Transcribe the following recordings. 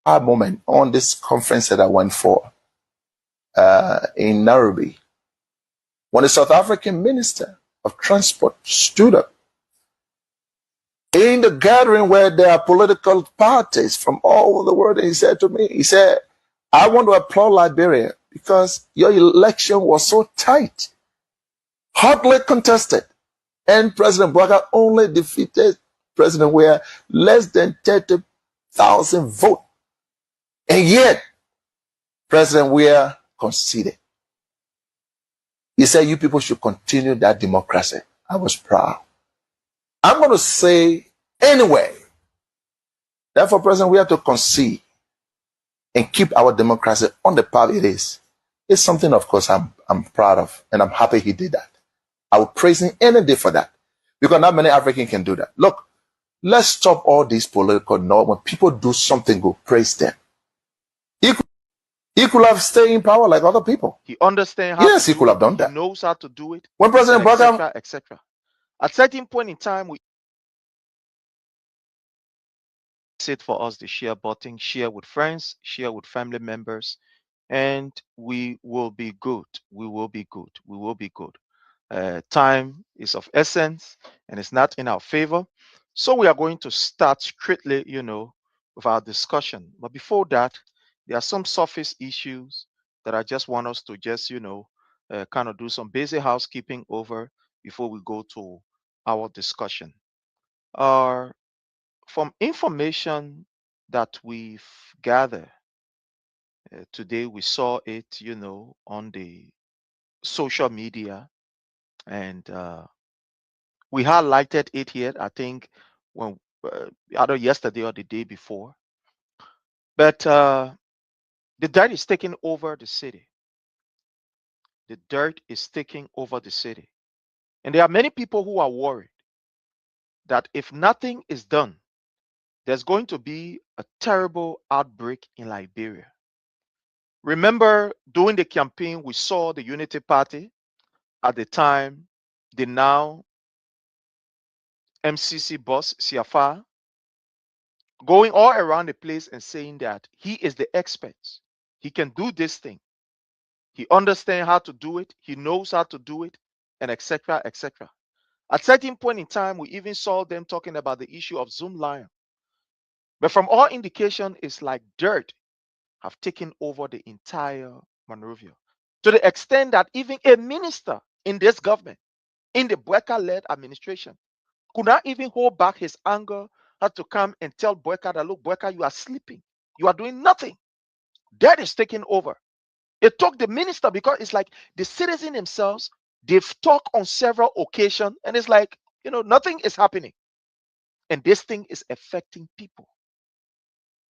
moment on this conference that I went for in Nairobi, when the South African Minister of Transport stood up in the gathering where there are political parties from all over the world, and he said to me, he said, I want to applaud Liberia because your election was so tight, hotly contested, and President Bouakai only defeated President Weah less than 30,000 votes. And yet, President Weah conceded. He said, you people should continue that democracy. I was proud. I'm going to say anyway, therefore, President, we have to concede and keep our democracy on the path it is. It's something, of course, I'm proud of, and I'm happy he did that. I would praise him any day for that, because not many Africans can do that. Look, let's stop all these political noise. When people do something good, praise them. He could have stayed in power like other people. He understands how. Yes, he could have done that. He knows how to do it. When President Bouakai, etc. At certain point in time, we it for us the share button, share with friends, share with family members, and we will be good. We will be good. We will be good. Time is of essence, and it's not in our favor. So we are going to start strictly, with our discussion. But before that, there are some surface issues that I just want us to just, kind of do some basic housekeeping over before we go to our discussion. From information that we've gathered today, we saw it, on the social media, and we highlighted it here, I think, when either yesterday or the day before. But the dirt is taking over the city. The dirt is taking over the city. And there are many people who are worried that if nothing is done, there's going to be a terrible outbreak in Liberia. Remember, during the campaign, we saw the Unity Party at the time, the now MCC boss, Siafa, going all around the place and saying that he is the expert. He can do this thing. He understands how to do it. He knows how to do it, and etc., etc. At certain point in time, we even saw them talking about the issue of Zoomlion. But from all indication, it's like dirt have taken over the entire Monrovia, to the extent that even a minister in this government, in the Bouakai-led administration, could not even hold back his anger, had to come and tell Bouakai that, look, Bouakai, you are sleeping. You are doing nothing. That is taking over. It took the minister, because it's like the citizens themselves, they've talked on several occasions, and it's like, nothing is happening. And this thing is affecting people.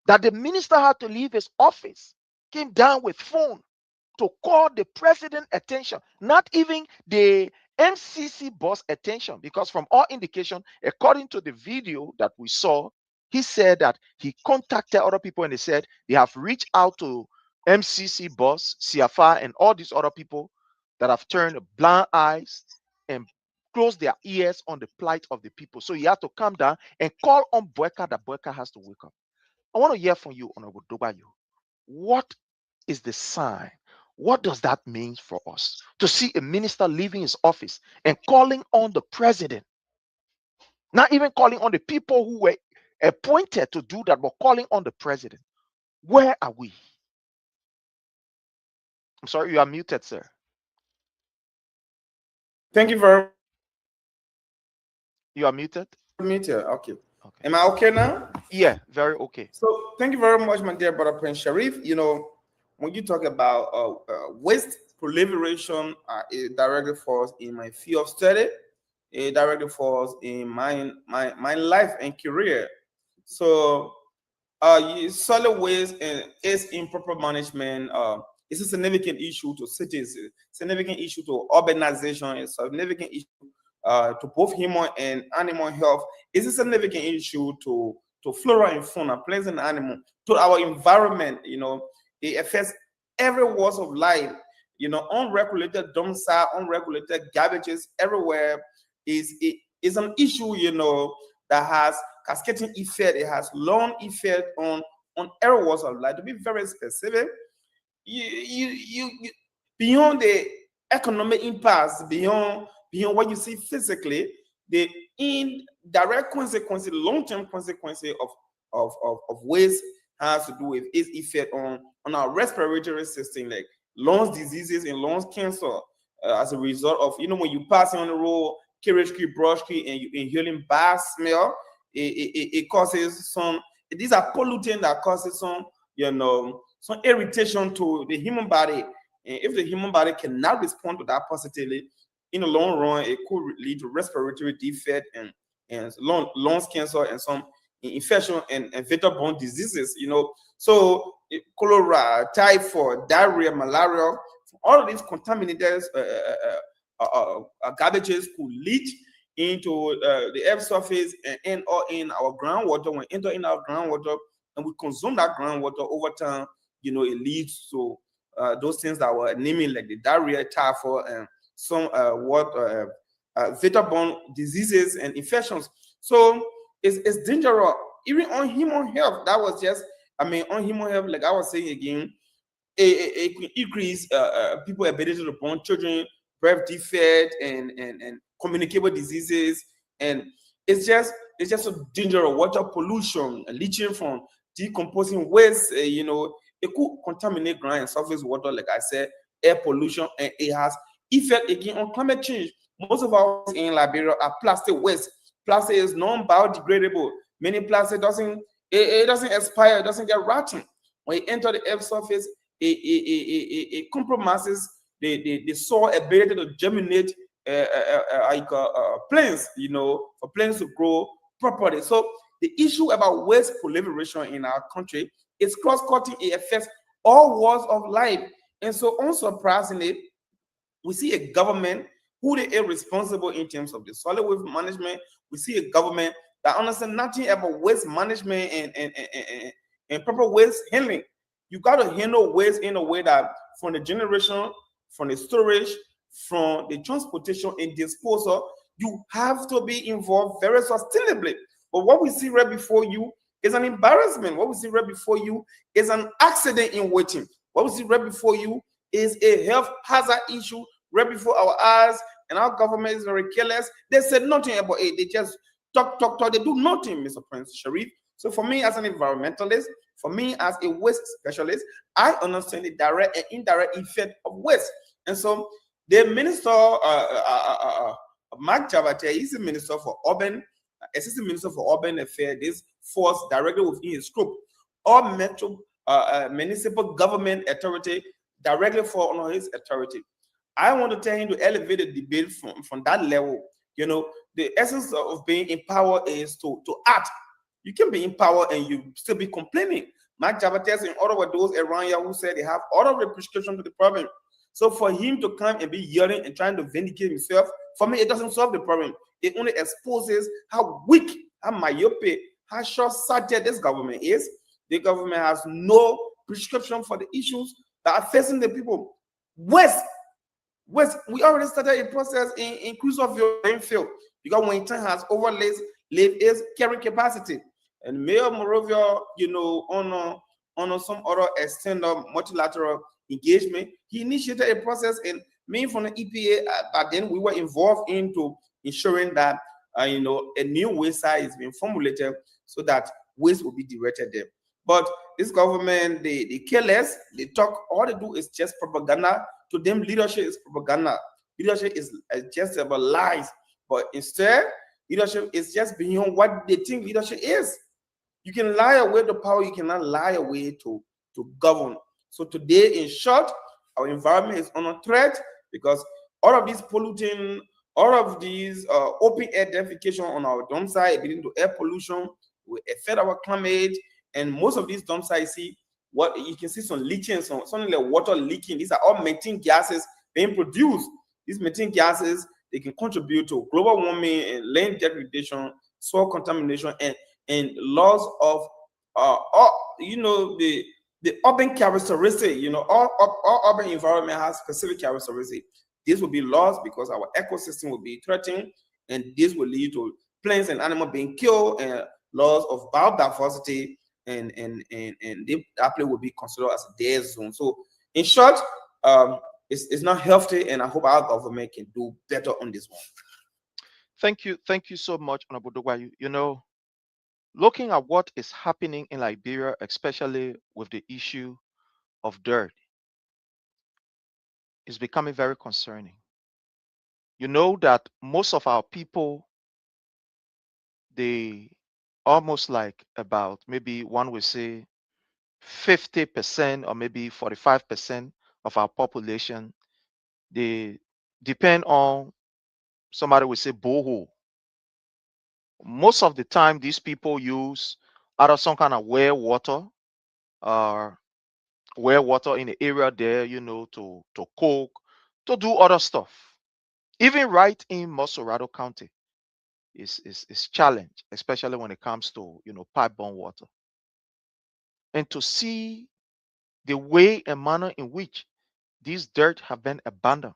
That the minister had to leave his office, came down with phone to call the president attention, not even the MCC boss attention, because from all indication, according to the video that we saw, he said that he contacted other people and they said they have reached out to MCC boss, Siafa, and all these other people that have turned blind eyes and closed their ears on the plight of the people. So he had to come down and call on Bouakai that Bouakai has to wake up. I want to hear from you, Honorable Dobayo. What is the sign? What does that mean for us to see a minister leaving his office and calling on the president? Not even calling on the people who were appointed to do that, but calling on the president. Where are we? I'm sorry, you are muted, sir. Thank you very much. You are muted? Muted, okay. Am I okay now? Yeah, very okay. So thank you very much, my dear brother Prince Sharif. When you talk about waste proliferation, it directly falls in my field of study. It directly falls in my life and career. So solid waste and its improper management is a significant issue to cities, significant issue to urbanization, it's a significant issue to both human and animal health. It's a significant issue to flora and fauna, plants and animals, to our environment. It affects every walk of life. Unregulated dump site, unregulated garbages everywhere is an issue, that has cascading effect. It has long effect on on every walks of life. To be very specific, you beyond the economic impacts, beyond what you see physically, the indirect consequences, long-term consequences of waste has to do with its effect on our respiratory system, like lungs diseases and lungs cancer, as a result of, when you pass on the road, carriage tree, brush tree, and you inhaling bad smell, it causes some. These are pollutants that causes some, some irritation to the human body. And if the human body cannot respond to that positively, in the long run, it could lead to respiratory defect and lungs cancer and some infection and vector-borne diseases. So cholera, typhoid, diarrhea, malaria, all of these contaminated garbages could leach into the air surface and end up in our groundwater. When enter in our groundwater and we consume that groundwater over time, it leads to those things that were naming, like the diarrhea, typhoid, and some vector-borne diseases and infections. So it's dangerous, even on human health. That was just, on human health, like I was saying again, it can increase people's ability to born children, birth defect, and communicable diseases, and it's just so dangerous. Water pollution, leaching from decomposing waste, it could contaminate ground and surface water, like I said, air pollution, and it has effect again on climate change. Most of our in Liberia are plastic waste. Plastic is non-biodegradable. Many plastic doesn't expire, it doesn't get rotten. When it enters the air surface, it compromises the soil ability to germinate plants, for plants to grow properly. So the issue about waste proliferation in our country is cross-cutting. It affects all walks of life. And so unsurprisingly, we see a government who they are responsible in terms of the solid waste management. We see a government that understands nothing about waste management and proper waste handling. You got to handle waste in a way that from the generation, from the storage, from the transportation and disposal, you have to be involved very sustainably. But what we see right before you is an embarrassment. What we see right before you is an accident in waiting. What we see right before you is a health hazard issue right before our eyes, and our government is very careless. They said nothing about it. They just talk. They do nothing, Mr. Prince Sharif. So for me as an environmentalist, for me as a waste specialist, I understand the direct and indirect effect of waste. And so the minister, Mark Jabate, he's the minister for urban, assistant minister for urban affairs. This falls directly within his scope. All metro municipal government authority directly fall under his authority. I want to tell him to elevate the debate from that level. The essence of being in power is to act. You can be in power and you still be complaining. Mark Jabate and all of those around here who said they have all of the prescription to the problem. So for him to come and be yelling and trying to vindicate himself, for me, it doesn't solve the problem. It only exposes how weak, how myopic, how short-sighted this government is. The government has no prescription for the issues that are facing the people. Waste, we already started a process in Cruise of your field, because when time has overlaid its carrying capacity. And Mayor Morovia, on some other extended multilateral engagement, he initiated a process, and me from the EPA, but then we were involved into ensuring that a new waste site is being formulated so that waste will be directed there. But this government, they care less. They talk. All they do is just propaganda. To them, leadership is propaganda. Leadership is just about lies. But instead, leadership is just beyond what they think leadership is. You can lie away to power. You cannot lie away to govern. So today, in short, our environment is under threat because all of these polluting, all of these open air defecation on our dump site, leading to air pollution, will affect our climate. And most of these dump sites, what you can see some leaching, something like water leaking. These are all methane gases being produced. These methane gases, they can contribute to global warming and land degradation, soil contamination, and loss of the urban characteristic. All urban environment has specific characteristic. This will be lost because our ecosystem will be threatened, and this will lead to plants and animals being killed and loss of biodiversity and that place will be considered as a dead zone. So in short, it's not healthy, and I hope our government can do better on this one. Thank you so much, Honorable Dogwayu. You know, looking at what is happening in Liberia, especially with the issue of dirt, is becoming very concerning. You know that most of our people, they almost like about maybe one would say 50% or maybe 45% of our population, they depend on, somebody would say, borehole. Most of the time, these people use either some kind of well water or well water in the area there, you know, to cook, to do other stuff. Even right in Mosorado County is challenged, especially when it comes to, you know, pipe-borne water. And to see the way and manner in which these dirt have been abandoned,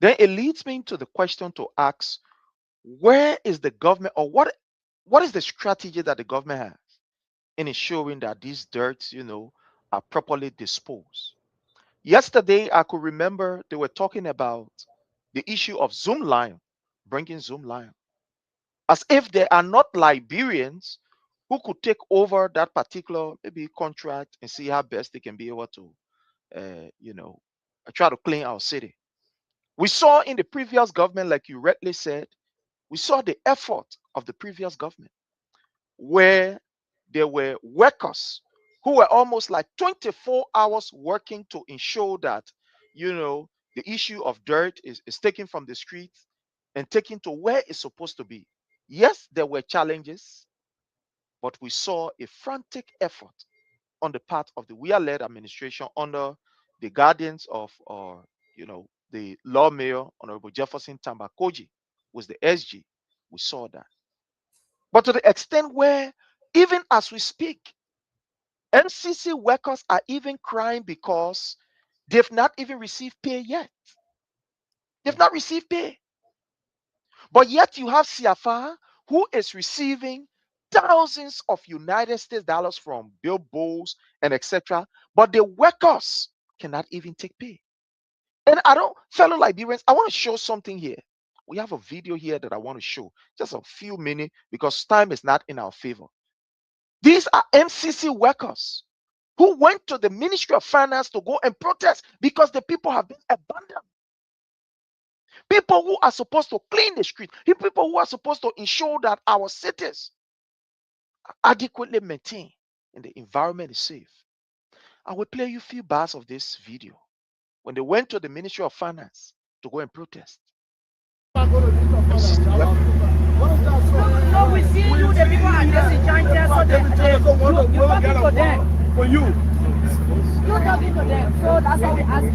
then it leads me to the question to ask, where is the government, or what is the strategy that the government has in ensuring that these dirts, you know, are properly disposed? Yesterday, I could remember they were talking about the issue of Zoomlion, bringing Zoomlion, as if there are not Liberians who could take over that particular maybe contract and see how best they can be able to, you know, try to clean our city. We saw in the previous government, like you rightly said, we saw the effort of the previous government, where there were workers who were almost like 24 hours working to ensure that, you know, the issue of dirt is taken from the streets and taken to where it's supposed to be. Yes, there were challenges, but we saw a frantic effort on the part of the WIA-led administration under the guardians of, you know, the Lord Mayor, Honorable Jefferson Tamba Koji, was the SG. We saw that. But to the extent where, even as we speak, MCC workers are even crying because they've not even received pay yet. They've not received pay. But yet you have CFA, who is receiving thousands of United States dollars from billboards and etc. But the workers cannot even take pay. And fellow Liberians, I want to show something here. We have a video here that I want to show, just a few minutes, because time is not in our favor. These are MCC workers who went to the Ministry of Finance to go and protest because the people have been abandoned. People who are supposed to clean the street, people who are supposed to ensure that our cities are adequately maintained and the environment is safe. I will play you a few bars of this video when they went to the Ministry of Finance to go and protest. No, we see you, the people are just enjoying so you're talking to them. For you. You're talking to them, so that's why we ask you.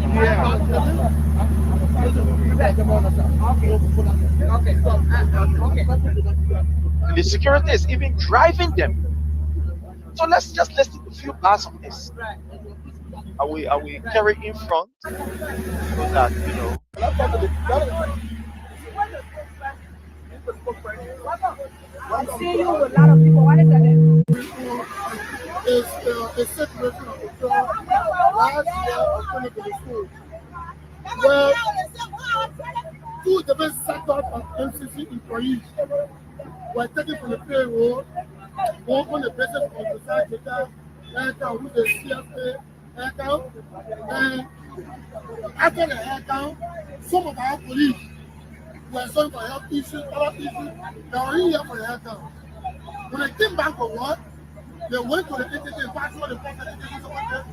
And the security is even driving them. So let's just listen to a few bars of this. Are we carry in front so that, you know? I see you with a lot of people. What is that? Is a situation of the last year of 2024, where two different sectors of MCC employees were taken from the payroll, one on the basis of the side data, account with the CFA account, and after the account, some of our colleagues were sorry for health issues, other issues, they were in here for the account. When they came back for work, they went to the entity and passed the process.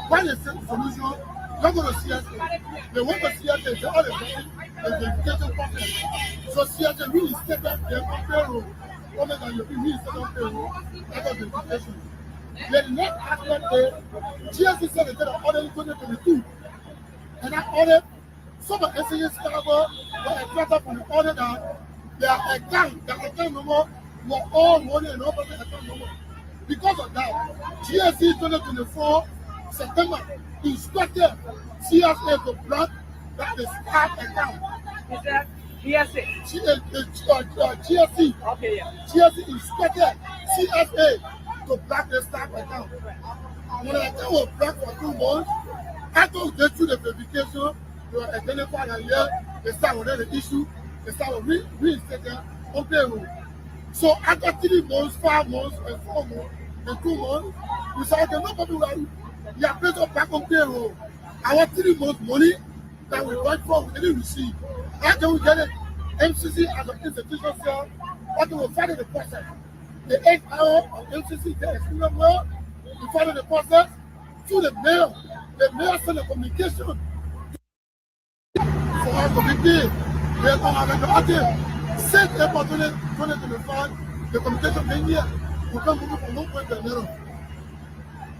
When they set the solution, they go to CSA. They went to CSA and said, all the verification process. So CSA really stepped up their payroll. Other than you really stepped up payroll, that was the verification. The next aspect is, GSC said they did an audit in 2022. And that audit, some of the SAA staff were attracted from the audit that their account number were all money and all person account number. Because of that, GSC 2024 September instructed CSA to block that the staff account. Is that GSA? GSC. Okay, yeah. GSC instructed CSA to black their staff account. When the account was black for 2 months, after we get through the verification, we were identified that yeah, they start with the issue, they start with reinstating on payroll. So after 3 months, 5 months, and 4 months, and 2 months, we said, okay, no problem, we are placed back on payroll. Our 3 months money that we went for, we didn't receive. How can we get it? MCC as an institution said, okay, we'll follow the process. The 8 hour of MCC, there is no more. We follow the process to the mail. The mail send the communication for us to be paid. We are going to have a okay. Since April 2025, the communication being here, we can move from 1 point to another.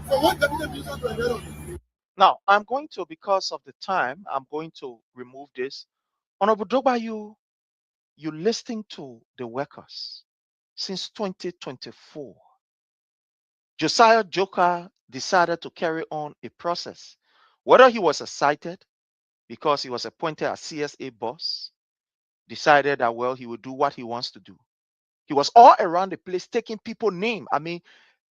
So what capital mission to another? Now, I'm going to, because of the time, I'm going to remove this. Honorable Dogba, you listening to the workers since 2024. Josiah Joker decided to carry on a process. Whether he was excited because he was appointed as CSA boss, decided that, well, he would do what he wants to do. He was all around the place taking people's name. I mean,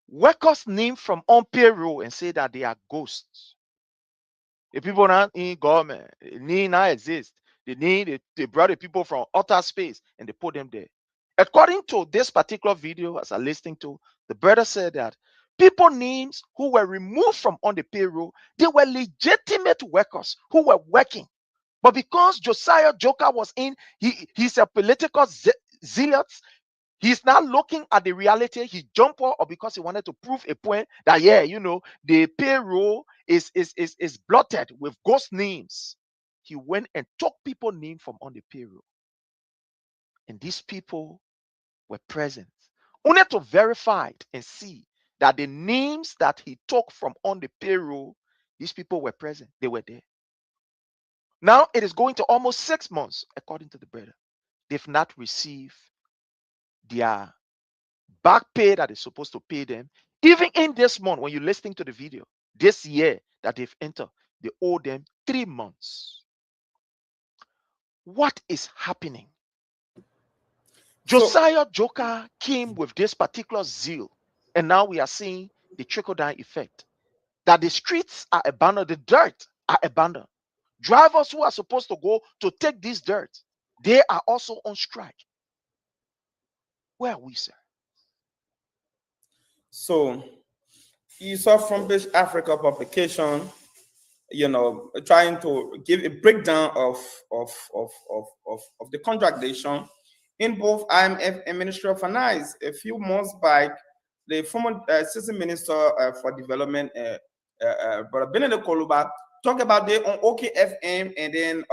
workers' name from on payroll and say that they are ghosts. The people not in government, need not exist. They brought the people from outer space and they put them there. According to this particular video, as I'm listening to, the brother said that people names who were removed from on the payroll, they were legitimate workers who were working. But because Josiah Joker was in, he's a political zealot. He's not looking at the reality. He jumped out, or because he wanted to prove a point that, yeah, you know, the payroll is blotted with ghost names. He went and took people names from on the payroll. And these people were present. Only to verify it and see that the names that he took from on the payroll, these people were present. They were there. Now it is going to almost 6 months, according to the brother. They've not received their back pay that is supposed to pay them. Even in this month, when you're listening to the video, this year that they've entered, they owe them 3 months. What is happening? Josiah Joker came with this particular zeal, and now we are seeing the trickle-down effect. That the streets are abandoned, the dirt are abandoned. Drivers who are supposed to go to take this dirt, they are also on strike. Where are we, sir? So you saw from this Africa publication, you know, trying to give a breakdown of the contradiction in both IMF and Ministry of Finance. A few months back, the former Assistant Minister for Development, Brother Benedict Koluba, talked about it on OKFM, and then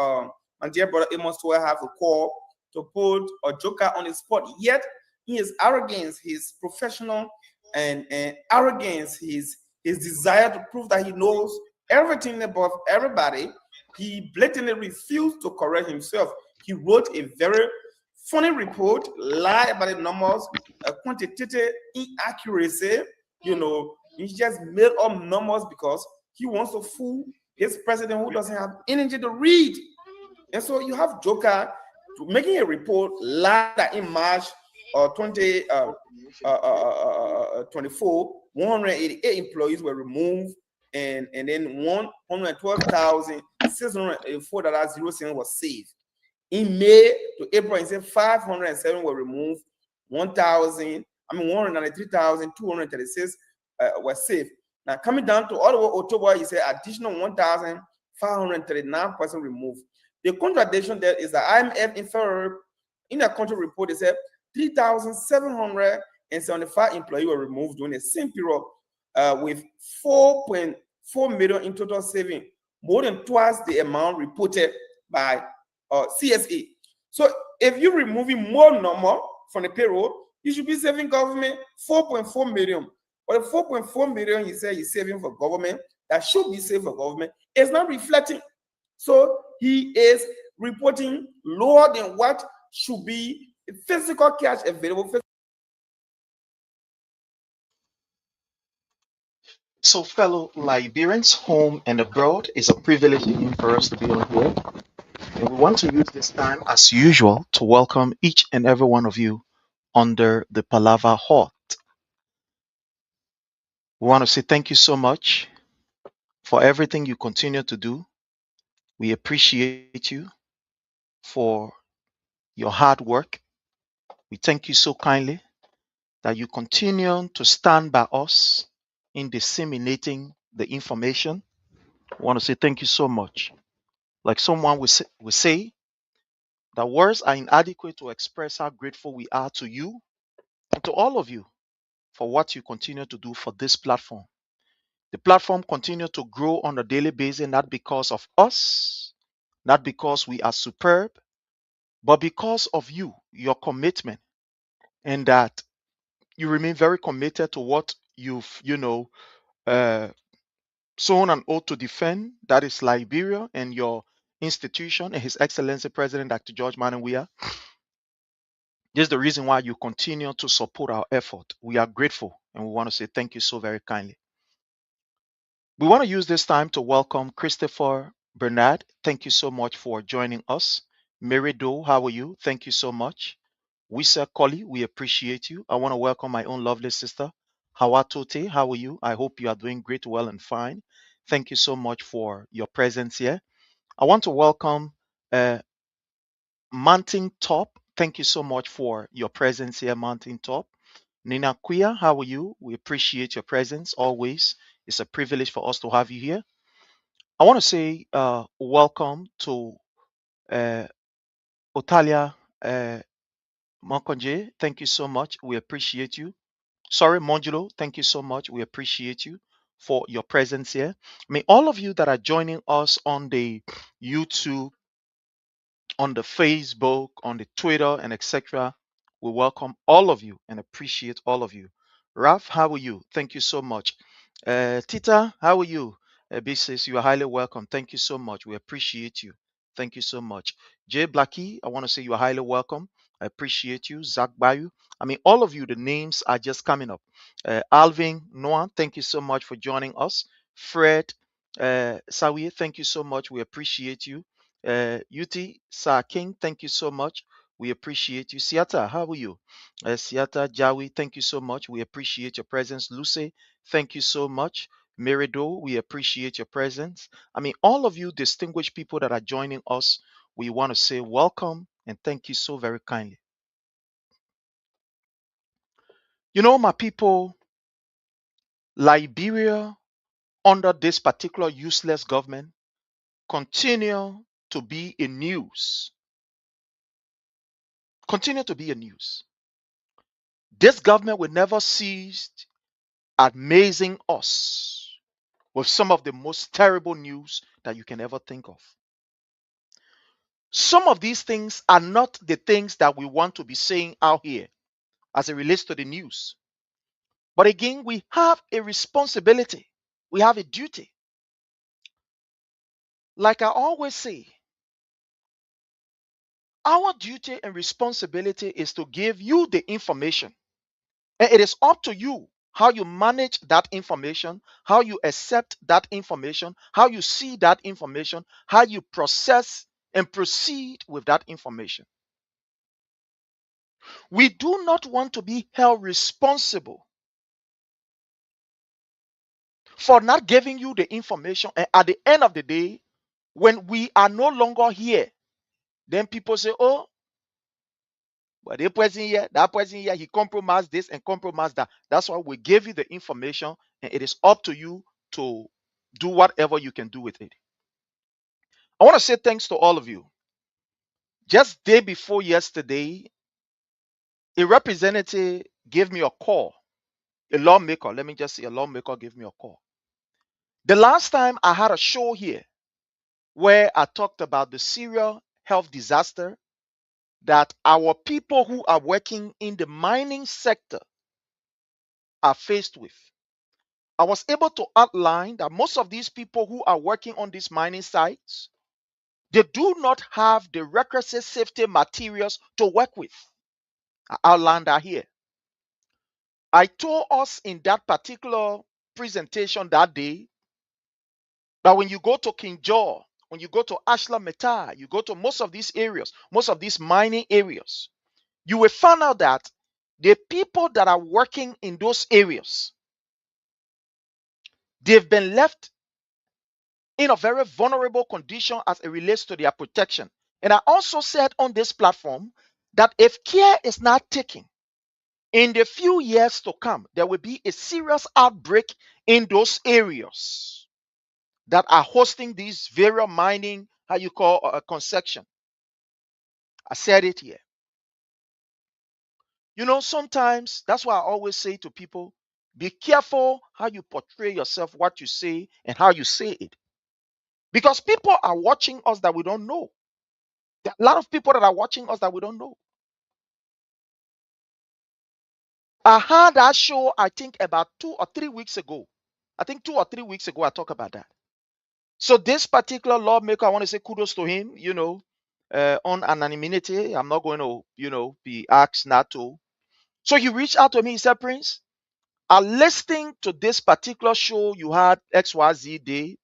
my dear brother Amos will have a call to put a Joker on the spot. Yet, his arrogance, his professional and arrogance, his desire to prove that he knows everything about everybody, he blatantly refused to correct himself. He wrote a very funny report, lie about the numbers, quantitative inaccuracy. You know, he just made up numbers because he wants to fool his president who doesn't have energy to read. And so you have Joker making a report, lie that in March 2024, 188 employees were removed, and then $112,604.07 was saved. In May to April, he said 507 were removed, 193,236 were saved. Now coming down to October, he said additional 1,539 persons removed. The contradiction there is the IMF in February, in the country report, they said 3,775 employees were removed during the same period, with 4.4 million in total saving, more than twice the amount reported by CSA. So if you're removing more number from the payroll, you should be saving government 4.4 million. But the 4.4 million you say he's saving for government, that should be saved for government, is not reflecting. So he is reporting lower than what should be physical cash available. So, fellow Liberians, home and abroad, is a privilege again for us to be on here. And we want to use this time, as usual, to welcome each and every one of you under the Palava Hut. We want to say thank you so much for everything you continue to do. We appreciate you for your hard work. We thank you so kindly that you continue to stand by us in disseminating the information. We want to say thank you so much. Like someone will say that words are inadequate to express how grateful we are to you and to all of you for what you continue to do for this platform. The platform continues to grow on a daily basis, not because of us, not because we are superb, but because of you, your commitment, and that you remain very committed to what you've, uh, sworn an oath to defend. That is Liberia and your institution and His Excellency President Dr. George Manawia. This is the reason why you continue to support our effort. We are grateful and we want to say thank you so very kindly. We want to use this time to welcome Christopher Bernard. Thank you so much for joining us. Mary Doe, how are you? Thank you so much. Wisa Koli, we appreciate you. I want to welcome my own lovely sister, Hawa Tote. How are you? I hope you are doing great, well, and fine. Thank you so much for your presence here. I want to welcome uh, Mountain Top. Thank you so much for your presence here, Mountain Top. Nina Kuya, how are you? We appreciate your presence always. It's a privilege for us to have you here. I want to say welcome to uh, Otalia Monkonje. Thank you so much. We appreciate you. Sorry, Monjulo. Thank you so much. We appreciate you for your presence here. May all of you that are joining us on the YouTube, on the Facebook, on the Twitter, and etc. We welcome all of you and appreciate all of you. Ralph, how are you? Thank you so much. Tita, how are you? Bisis, you are highly welcome. Thank you so much. We appreciate you. Thank you so much. Jay Blackie, I want to say you are highly welcome. I appreciate you. Zach Bayu. I mean, all of you, the names are just coming up. Alvin Noah, thank you so much for joining us. Fred Sawi, thank you so much. We appreciate you. Yuti Sir King, thank you so much. We appreciate you. Siata, how are you? Siata Jawi, thank you so much. We appreciate your presence. Lucy, thank you so much. Merido, we appreciate your presence. I mean, all of you distinguished people that are joining us, we want to say welcome and thank you so very kindly. You know, my people, Liberia, under this particular useless government, continue to be in news. Continue to be in news. This government will never cease amazing us with some of the most terrible news that you can ever think of. Some of these things are not the things that we want to be saying out here as it relates to the news. But again, we have a responsibility, we have a duty. Like I always say, our duty and responsibility is to give you the information. And it is up to you how you manage that information, how you accept that information, how you see that information, how you process and proceed with that information. We do not want to be held responsible for not giving you the information. And at the end of the day, when we are no longer here, then people say, oh, but the person here, that person here, he compromised this and compromised that. That's why we gave you the information, and it is up to you to do whatever you can do with it. I want to say thanks to all of you. Just day before yesterday, a representative gave me a call. A lawmaker, let me just say, a lawmaker gave me a call. The last time I had a show here where I talked about the serious health disaster that our people who are working in the mining sector are faced with. I was able to outline that most of these people who are working on these mining sites, they do not have the requisite safety materials to work with. I outlined that here. I told us in that particular presentation that day that when you go to King Jaw, when you go to Ashla Meta, you go to most of these areas, most of these mining areas, you will find out that the people that are working in those areas, they've been left in a very vulnerable condition as it relates to their protection. And I also said on this platform that if care is not taken, in the few years to come, there will be a serious outbreak in those areas that are hosting these various mining, how you call a concession. I said it here. You know, sometimes that's why I always say to people, be careful how you portray yourself, what you say, and how you say it. Because people are watching us that we don't know. There are a lot of people that are watching us that we don't know. I had that show, I think, about 2 or 3 weeks ago. I think 2 or 3 weeks ago, I talked about that. So this particular lawmaker, I want to say kudos to him, you know, on anonymity. I'm not going to, you know, be asked not to. So he reached out to me. He said, Prince, I'm listening to this particular show you had XYZ Day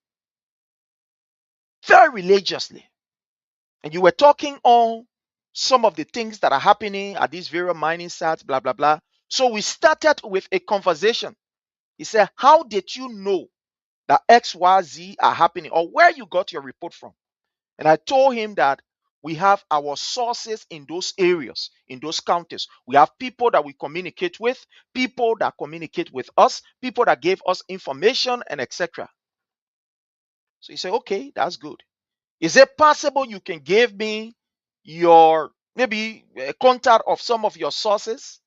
very religiously. And you were talking on some of the things that are happening at these various mining sites, blah, blah, blah. So we started with a conversation. He said, how did you know that XYZ are happening, or where you got your report from? And I told him that we have our sources in those areas, in those counties. We have people that we communicate with, people that communicate with us, people that gave us information, and etc. So he said, okay, that's good. Is it possible you can give me your maybe a contact of some of your sources?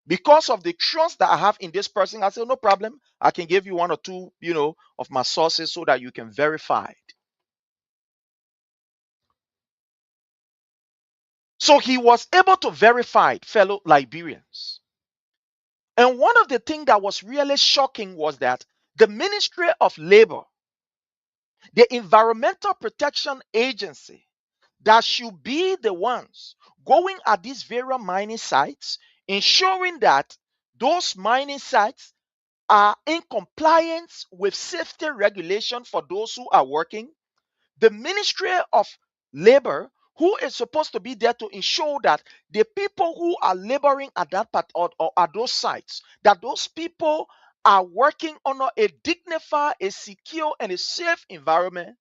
Because of the trust that I have in this person, I said, no problem. I can give you 1 or 2, you know, of my sources so that you can verify it. So he was able to verify it, fellow Liberians. And one of the things that was really shocking was that the Ministry of Labor, the Environmental Protection Agency, that should be the ones going at these various mining sites, ensuring that those mining sites are in compliance with safety regulation for those who are working. The Ministry of Labor, who is supposed to be there to ensure that the people who are laboring at that part or at those sites, that those people are working under a dignified, a secure, and a safe environment.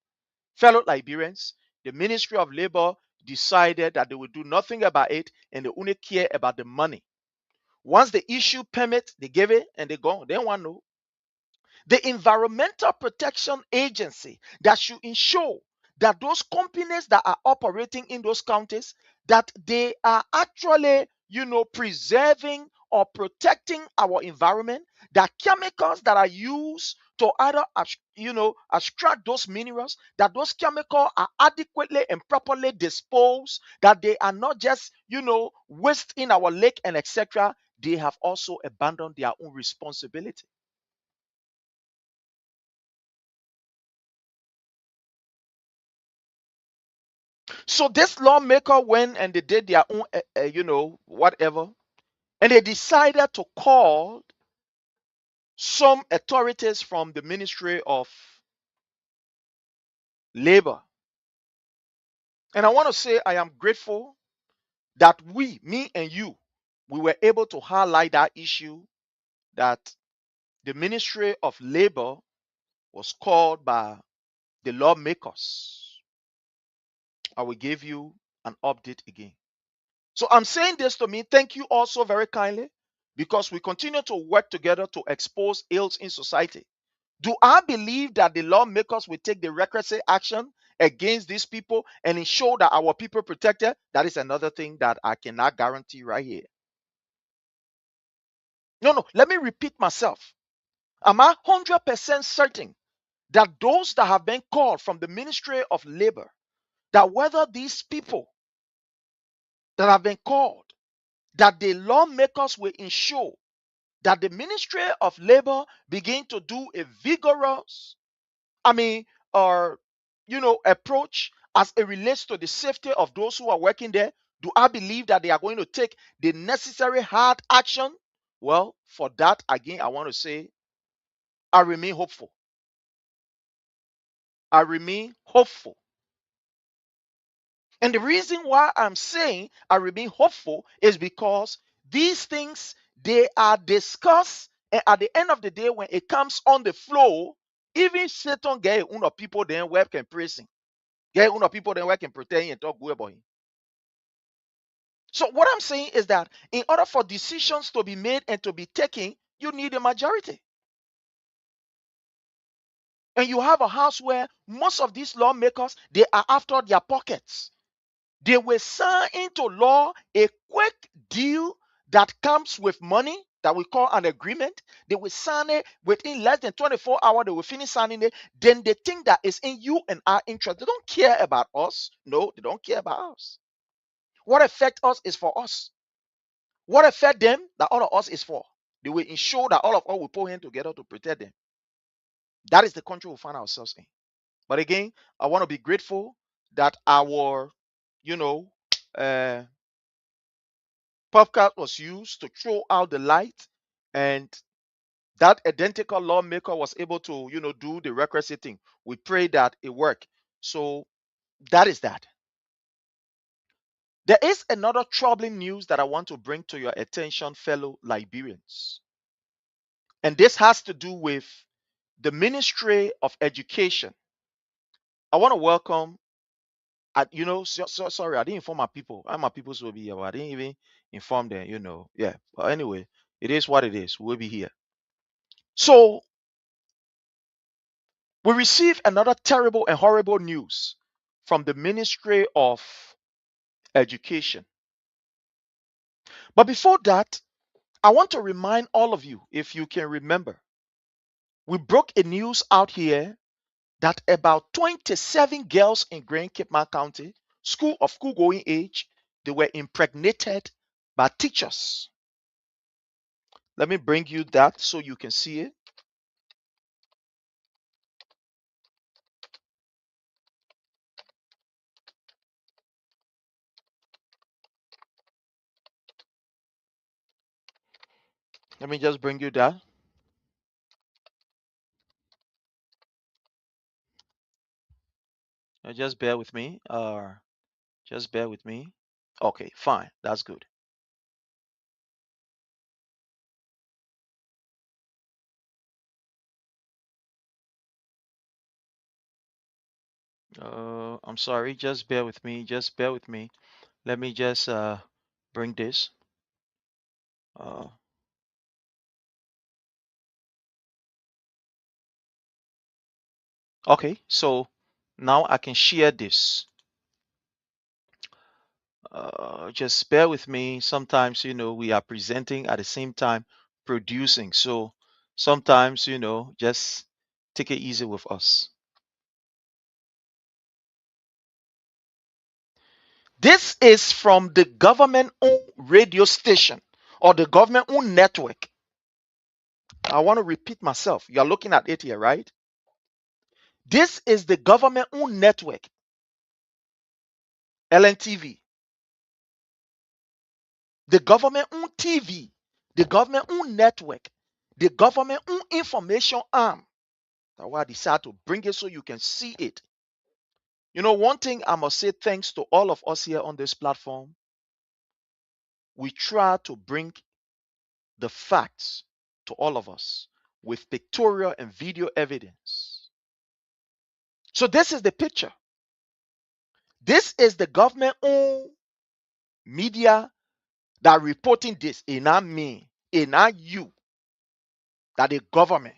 Fellow Liberians, the Ministry of Labor decided that they would do nothing about it and they only care about the money. Once they issue permit, they give it and they go. They don't want to know. The Environmental Protection Agency that should ensure that those companies that are operating in those counties, that they are actually, you know, preserving or protecting our environment, that chemicals that are used to either, you know, extract those minerals, that those chemicals are adequately and properly disposed, that they are not just, you know, waste in our lake and etc. They have also abandoned their own responsibility. So this lawmaker went and they did their own, you know, whatever, and they decided to call some authorities from the Ministry of Labor. And I want to say I am grateful that me and you, we were able to highlight that issue, that the Ministry of Labor was called by the lawmakers. I will give you an update again. So I'm saying this to me, thank you also very kindly, because we continue to work together to expose ills in society. Do I believe that the lawmakers will take the requisite action against these people and ensure that our people are protected? That is another thing that I cannot guarantee right here. No, let me repeat myself. Am I 100% certain that those that have been called from the Ministry of Labor, that whether these people that have been called, that the lawmakers will ensure that the Ministry of Labor begin to do a vigorous, or approach as it relates to the safety of those who are working there? Do I believe that they are going to take the necessary hard action? Well, for that, again, I want to say I remain hopeful. I remain hopeful. And the reason why I'm saying I remain hopeful is because these things, they are discussed, and at the end of the day, when it comes on the floor, Even Satan get one of people then web can praise him. Get one of people then web can pretend and talk good about him. So what I'm saying is that in order for decisions to be made and to be taken, you need a majority. And you have a house where most of these lawmakers, they are after their pockets. They will sign into law a quick deal that comes with money that we call an agreement. They will sign it within less than 24 hours. They will finish signing it. Then they think that it's in you and our interest. They don't care about us. No, they don't care about us. What affects us is for us. What affects them, that all of us is for. They will ensure that all of us will pull hands together to protect them. That is the country we find ourselves in. But again, I want to be grateful that our, uh, podcast was used to throw out the light, and that identical lawmaker was able to, do the requisite thing. We pray that it worked. So that is that. There is another troubling news that I want to bring to your attention, fellow Liberians. And this has to do with the Ministry of Education. I want to welcome, sorry, I didn't inform my people. My people will be here, but I didn't even inform them, Yeah. But anyway, it is what it is. We'll be here. So we received another terrible and horrible news from the Ministry of Education. But before that, I want to remind all of you, if you can remember, we broke a news out here that about 27 girls in Grand Cape Mal County, school going age, they were impregnated by teachers. Let me bring you that so you can see it. Let me just bring you that. Just bear with me. Just bear with me. Okay, fine. That's good. I'm sorry. Just bear with me. Just bear with me. Let me just bring this. Okay, so now I can share this. Just bear with me. Sometimes, we are presenting at the same time producing. So sometimes, just take it easy with us. This is from the government-owned radio station or the government-owned network. I want to repeat myself. You're looking at it here, right? This is the government-owned network, LNTV. The government-owned TV, the government-owned network, the government-owned information arm. That's why I decided to bring it so you can see it. One thing I must say thanks to all of us here on this platform, we try to bring the facts to all of us with pictorial and video evidence. So this is the picture. This is the government-owned media that reporting this. It's not me, it's not you, that the government.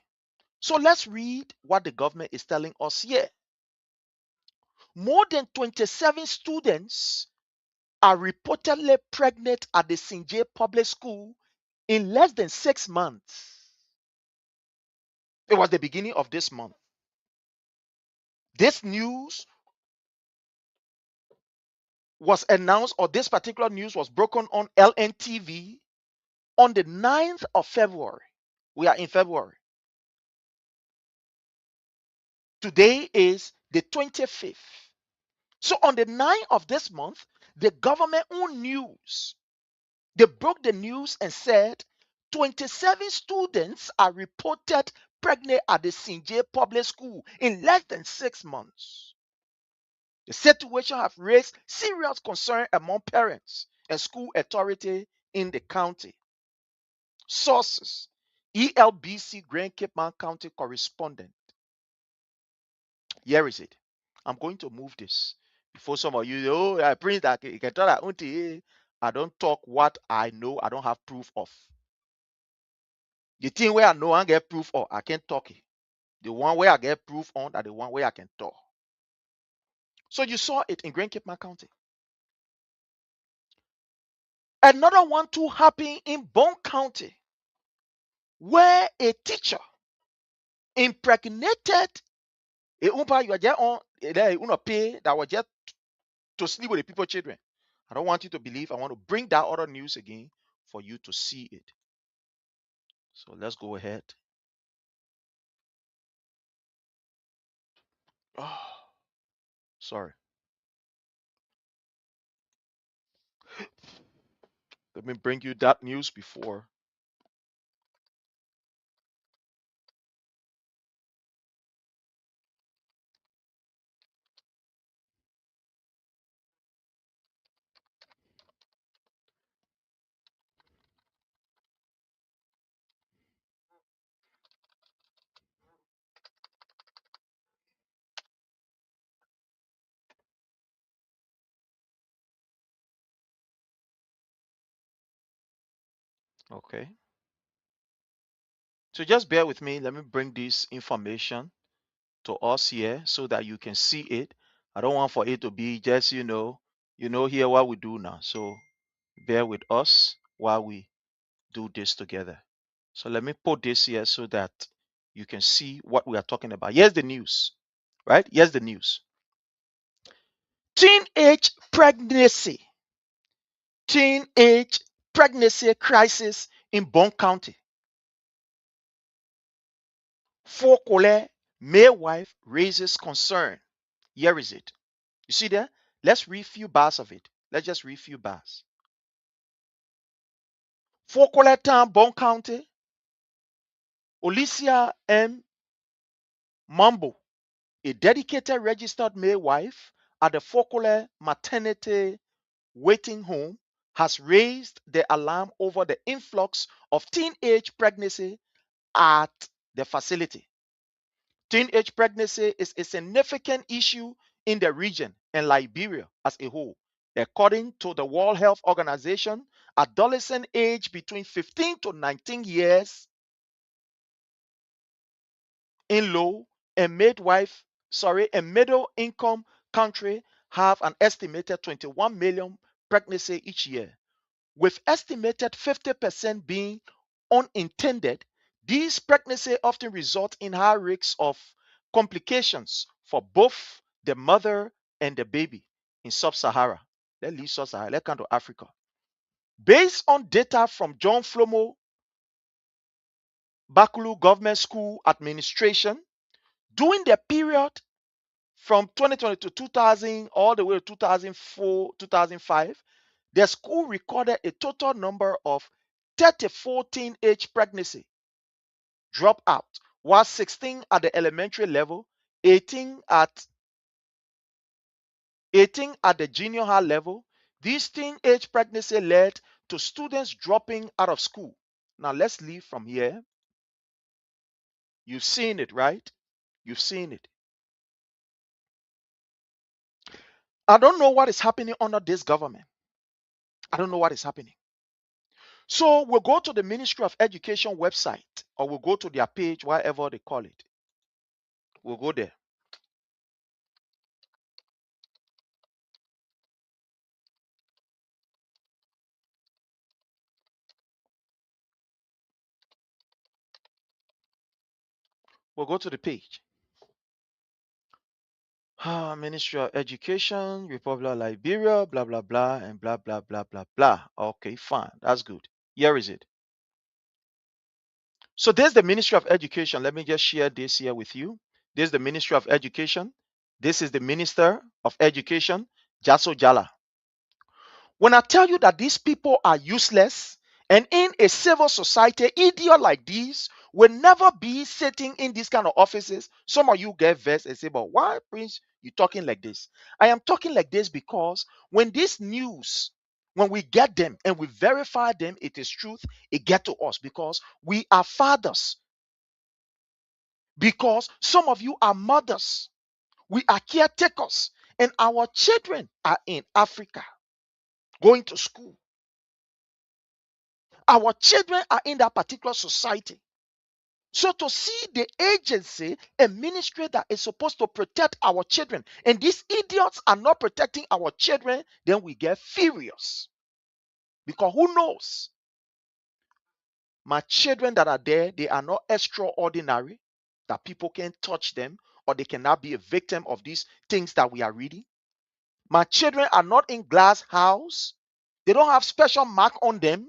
So let's read what the government is telling us here. More than 27 students are reportedly pregnant at the St. J. Public School in less than 6 months. It was the beginning of this month. This news was announced, or this particular news was broken on LNTV on the 9th of February. We are in February. Today is the 25th. So on the 9th of this month, the government-owned news, they broke the news and said 27 students are reported pregnant at the St. J. Public School in less than 6 months. The situation has raised serious concern among parents and school authority in the county. Sources: ELBC Grand Cape Mal County correspondent. Here is it. I'm going to move this before some of you, oh, Prince, that you can tell that auntie, I don't talk what I know, I don't have proof of. The thing where I know I get proof of, I can't talk it. The one where I get proof on, that the one where I can talk. So you saw it in Grand Cape County. Another one too happened in Bone County, where a teacher impregnated a umpa you are just on pay that was just to sleep with the people children. I don't want you to believe. I want to bring that other news again for you to see it. So let's go ahead. Oh, sorry. Let me bring you that news before. Okay. So just bear with me. Let me bring this information to us here so that you can see it. I don't want for it to be just, here what we do now. So bear with us while we do this together. So let me put this here so that you can see what we are talking about. Here's the news, right? Here's the news. Teenage pregnancy crisis in Bone County. Fokole midwife raises concern. Here is it. You see there? Let's read few bars of it. Let's just read few bars. Fokole Town, Bone County. Alicia M. Mambo, a dedicated registered midwife at the Fokole Maternity Waiting Home, has raised the alarm over the influx of teenage pregnancy at the facility. Teenage pregnancy is a significant issue in the region and Liberia as a whole. According to the World Health Organization, adolescents aged between 15 to 19 years in low and middle income country have an estimated 21 million pregnancy each year. With estimated 50% being unintended, these pregnancies often result in high risks of complications for both the mother and the baby in sub-Sahara. Let's leave sub-Sahara. Let's come to Africa. Based on data from John Flomo Bakulu Government School Administration, during the period from 2020 to 2000 all the way to 2004, 2005, the school recorded a total number of 34 teenage pregnancy dropout, while 16 at the elementary level, 18 at the junior high level. These teenage pregnancy led to students dropping out of school. Now let's leave from here. You've seen it, right? You've seen it. I don't know what is happening under this government. I don't know what is happening. So we'll go to the Ministry of Education website, or we'll go to their page, whatever they call it. We'll go there. We'll go to the page. Ministry of Education, Republic of Liberia, blah, blah, blah, and blah, blah, blah, blah, blah. Okay, fine. That's good. Here is it. So there's the Ministry of Education. Let me just share this here with you. There's the Ministry of Education. This is the Minister of Education, Jaso Jala. When I tell you that these people are useless, and in a civil society, idiot like these will never be sitting in these kind of offices. Some of you get vexed and say, but why, Prince, you talking like this? I am talking like this because when this news, when we get them and we verify them, it is truth, it get to us because we are fathers. Because some of you are mothers. We are caretakers, and our children are in Africa going to school. Our children are in that particular society. So to see the agency, a ministry that is supposed to protect our children, and these idiots are not protecting our children, then we get furious. Because who knows? My children that are there, they are not extraordinary, that people can't touch them, or they cannot be a victim of these things that we are reading. My children are not in glass house. They don't have special mark on them.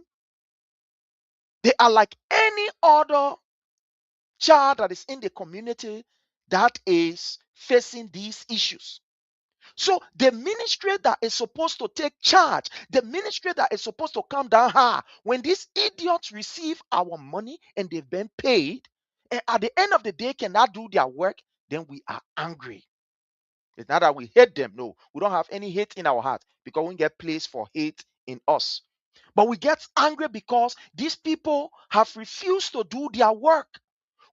They are like any other child that is in the community that is facing these issues. So the ministry that is supposed to take charge, the ministry that is supposed to come down high, when these idiots receive our money and they've been paid, and at the end of the day cannot do their work, then we are angry. It's not that we hate them. No, we don't have any hate in our heart, because we get place for hate in us. But we get angry because these people have refused to do their work.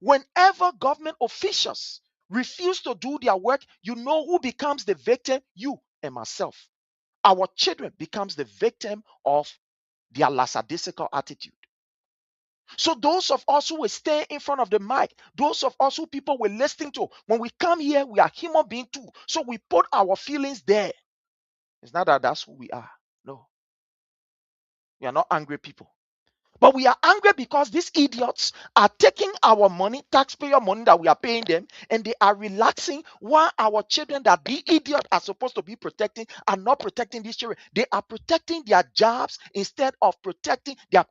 Whenever government officials refuse to do their work, you know who becomes the victim? You and myself. Our children becomes the victim of their lackadaisical attitude. So those of us who will stay in front of the mic, those of us who people were listening to, when we come here, we are human beings too. So we put our feelings there. It's not that that's who we are. No. We are not angry people. But we are angry because these idiots are taking our money, taxpayer money that we are paying them, and they are relaxing while our children that the idiot are supposed to be protecting are not protecting these children. They are protecting their jobs instead of protecting their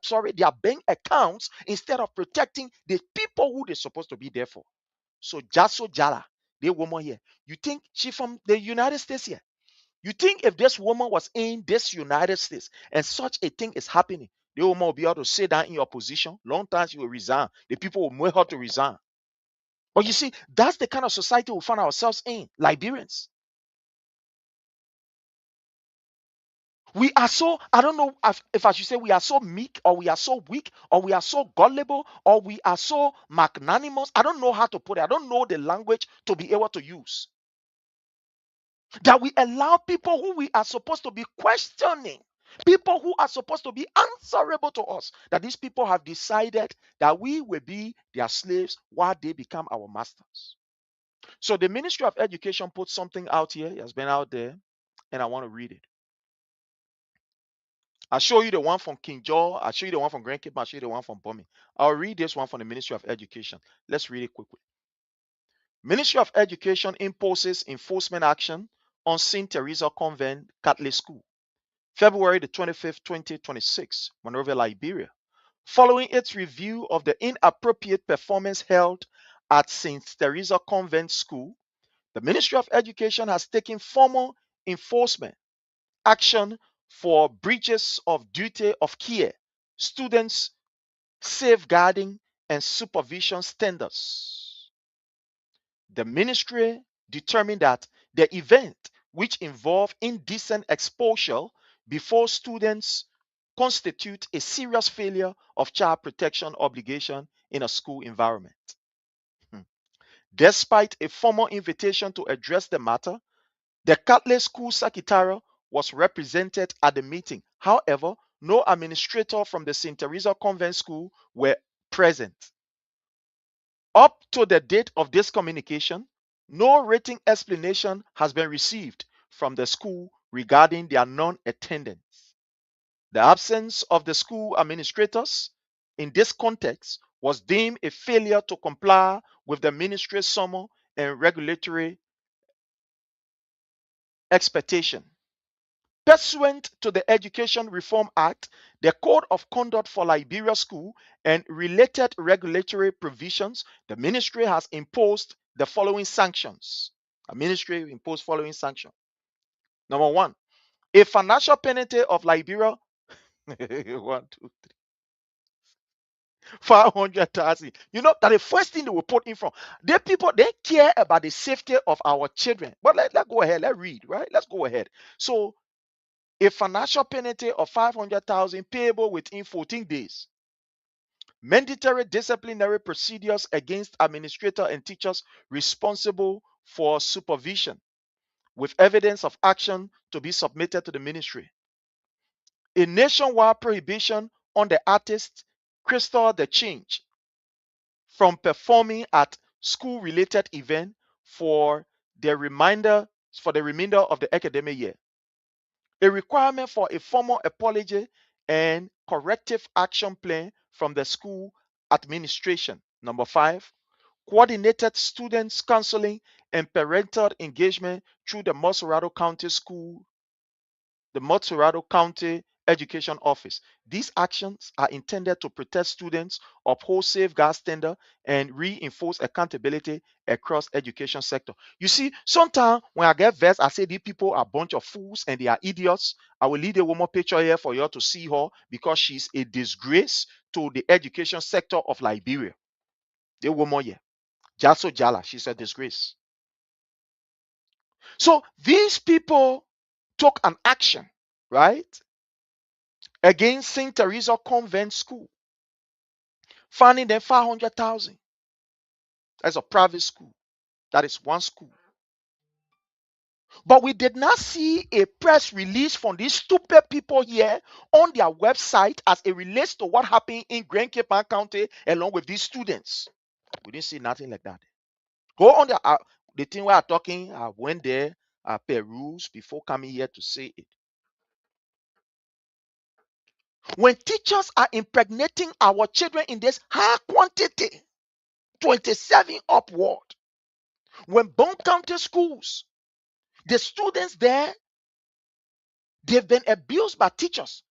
bank accounts, instead of protecting the people who they're supposed to be there for. So Jaso Jala, the woman here, you think she from the United States here? You think if this woman was in this United States and such a thing is happening, the woman will be able to sit down in your position? Long time she will resign. The people will make her to resign. But you see, that's the kind of society we find ourselves in, Liberians. We are so, I don't know if I should say we are so meek, or we are so weak, or we are so gullible, or we are so magnanimous. I don't know how to put it. I don't know the language to be able to use. That we allow people who we are supposed to be questioning, people who are supposed to be answerable to us, that these people have decided that we will be their slaves while they become our masters. So the Ministry of Education put something out here. It has been out there, and I want to read it. I'll show you the one from King Jaw. I'll show you the one from Grand Cape. I'll show you the one from Bomi. I'll read this one from the Ministry of Education. Let's read it quickly. Ministry of Education imposes enforcement action on St. Teresa Convent Catholic School. February the 25th, 2026, Monrovia, Liberia. Following its review of the inappropriate performance held at St. Teresa Convent School, the Ministry of Education has taken formal enforcement action for breaches of duty of care, students safeguarding and supervision standards. The ministry determined that the event, which involved indecent exposure before students, constitute a serious failure of child protection obligation in a school environment. Despite a formal invitation to address the matter, the Catholic School Secretariat was represented at the meeting. However, no administrator from the St. Teresa Convent School were present. Up to the date of this communication, no written explanation has been received from the school regarding their non-attendance. The absence of the school administrators in this context was deemed a failure to comply with the ministry's summary and regulatory expectation. Pursuant to the Education Reform Act, the Code of Conduct for Liberia School, and related regulatory provisions, the ministry has imposed the following sanctions. A ministry imposed following sanction. Number one, a financial penalty of Liberia 500,000. You know that the first thing they will put in from the people, they care about the safety of our children. But let's go ahead. Let's read, right? Let's go ahead. So a financial penalty of 500,000 payable within 14 days. Mandatory disciplinary procedures against administrators and teachers responsible for supervision with evidence of action to be submitted to the ministry. A nationwide prohibition on the artist Crystal the Change from performing at school-related events for the remainder of the academic year. A requirement for a formal apology and corrective action plan from the school administration. Number 5, coordinated students counseling and parental engagement through the Montserrado County School, the Montserrado County Education Office. These actions are intended to protect students, uphold safeguard standards, and reinforce accountability across education sector. You see, sometimes when I get vexed, I say these people are a bunch of fools and they are idiots. I will leave a woman picture here for you all to see her because she's a disgrace to the education sector of Liberia. The woman here, Jaso Jala, she's a disgrace. So these people took an action, right, against St. Teresa Convent School, finding them 500,000. That's a private school. That is one school. But we did not see a press release from these stupid people here on their website as it relates to what happened in Grand Cape County along with these students. We didn't see nothing like that. Go on the thing we are talking. I went there, I perused before coming here to say it. When teachers are impregnating our children in this high quantity, 27 upward, when Bone County schools, the students there, they've been abused by teachers.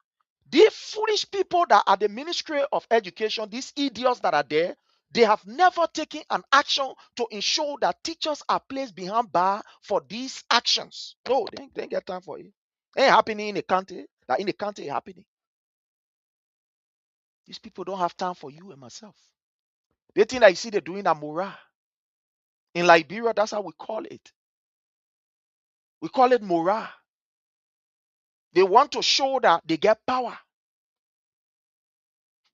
These foolish people that are the Ministry of Education, these idiots that are there, they have never taken an action to ensure that teachers are placed behind bar for these actions. No, they ain't get time for it. Ain't happening in the country. That in the country it's happening. These people don't have time for you and myself. They think that you see they're doing a morale. In Liberia, that's how we call it. We call it morale. They want to show that they get power.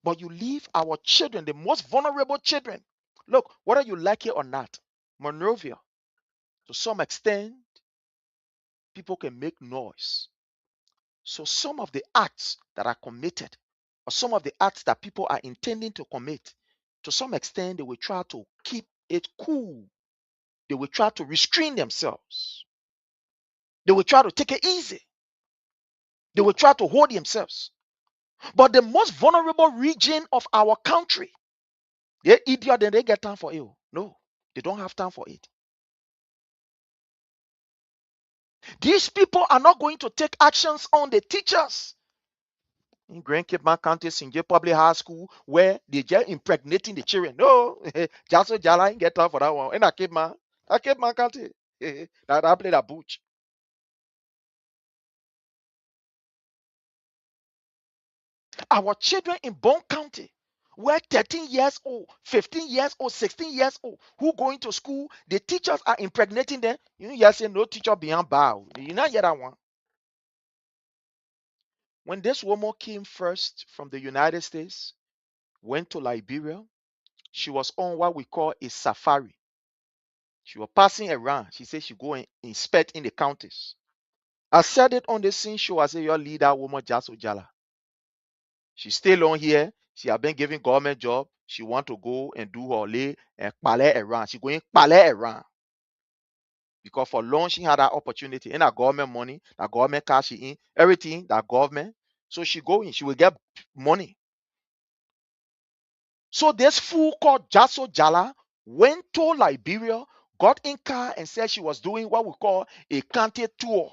But you leave our children, the most vulnerable children. Look, whether you like it or not, Monrovia, to some extent, people can make noise. So some of the acts that are committed, or some of the acts that people are intending to commit, to some extent, they will try to keep it cool. They will try to restrain themselves. They will try to take it easy. They will try to hold themselves. But the most vulnerable region of our country, they're idiot and they get time for it. No, they don't have time for it. These people are not going to take actions on the teachers. In Grand Cape County, Sinje Public High School, where they just impregnating the children. No, Jaso Jala ain't get time for that one. And I Cape County, that I played a butch. Our children in Bone County, where 13 years old, 15 years old, 16 years old, who going to school, the teachers are impregnating them. You say no teacher beyond bow. You not hear that one. When this woman came first from the United States, went to Liberia, she was on what we call a safari. She was passing around. She said she go and inspect in the counties. I said it on the scene show. I said, your leader woman Jaso Jala. She still on here. She have been given government job. She want to go and do her lay and pale around. She going pale around. Because for long she had that opportunity in that government money, that government cash in, everything, that government. So she go in, she will get money. So this fool called Jaso Jala went to Liberia, got in car and said she was doing what we call a county tour.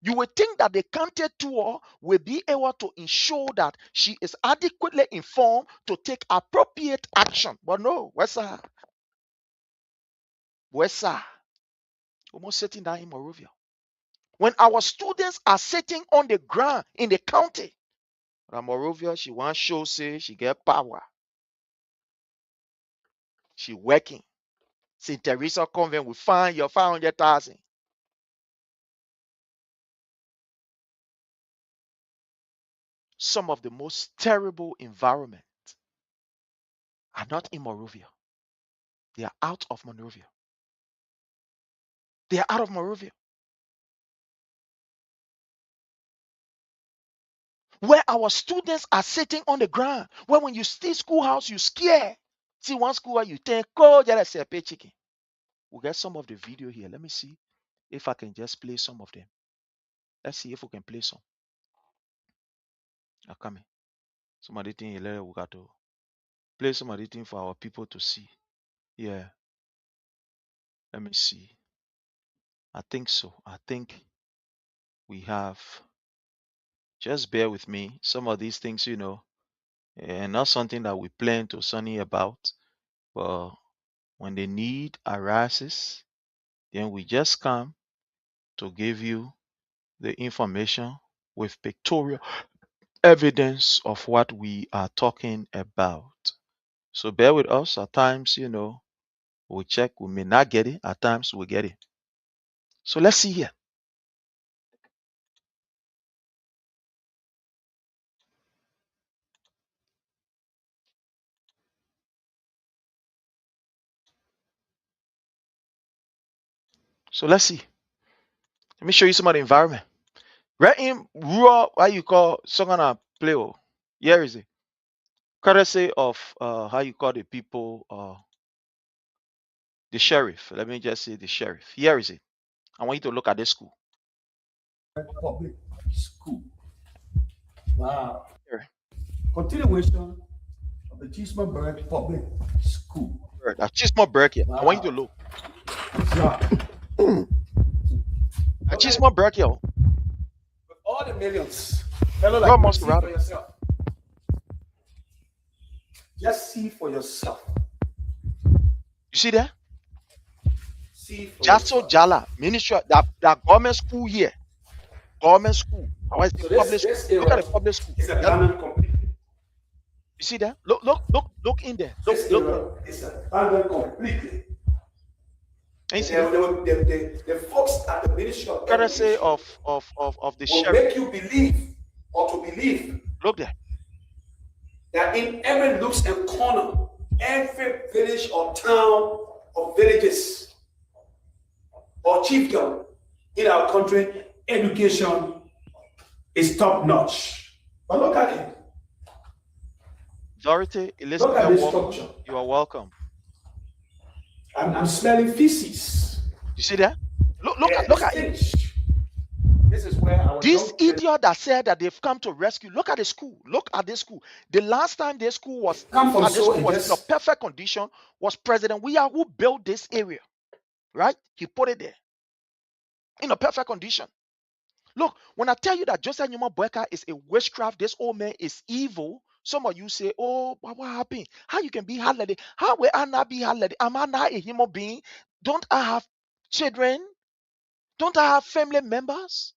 You would think that the county tour will be able to ensure that she is adequately informed to take appropriate action. But no, where's her? Where's her? Almost sitting down in Monrovia. When our students are sitting on the ground in the county, Monrovia, she wants show say she get power. She working. St. Teresa Convent will find your 500,000. Some of the most terrible environments are not in Monrovia. They are out of Monrovia. They are out of Monrovia. Where our students are sitting on the ground. Where when you see schoolhouse, you scare. See one school where you think, oh, just say pay chicken. We'll get some of the video here. Let me see if I can just play some of them. Let's see if we can play some. Now coming. Some of the things later we got to play some of the things for our people to see. Yeah. Let me see. I think so. I think we have. Just bear with me. Some of these things, and not something that we plan to sunny about, but when the need arises, then we just come to give you the information with pictorial evidence of what we are talking about. So bear with us. At times, we check, we may not get it. At times, we get it. So let's see here. So let's see. Let me show you some of the environment. Right in rural, how you call Songana Pleo. Here is it. Courtesy of how you call the people, the sheriff. Let me just say the sheriff. Here is it. I want you to look at this school. Public school. Wow. Here. Continuation of the Chismaberg Public School. Chismaberg here. I want you to look. Chismaberg here. With all the millions. Fellow, God like must see rather. for yourself. Just see for yourself. You see that? See for Jaso yourself. Jala, ministry, that government school here. Government school. I want So the public this school. Look area at the public school. is abandoned completely. You see that? Look in there. This Look. area is abandoned completely. And you see And that? the folks at the Ministry of Courtesy Education of the will sheriff. make you believe or to believe Look there. that in every nooks and corner, every village or town or villages or chiefdom in our country, education is top notch. But look at it. Dorothy, Elizabeth, Look at this welcome. structure. You are welcome. I'm smelling feces. You see that? Look at it. This is where our This young idiot that said that they've come to rescue. Look at the school. Look at this school. The last time this school was come from this so school and was in a just perfect condition was President Weah, who built this area. Right? He put it there in a perfect condition. Look, when I tell you that Joseph Numa Boyka is a witchcraft, this old man is evil. Some of you say, "Oh, but what happened? How you can be hard-headed? How will I not be hard-headed? Am I not a human being? Don't I have children? Don't I have family members?"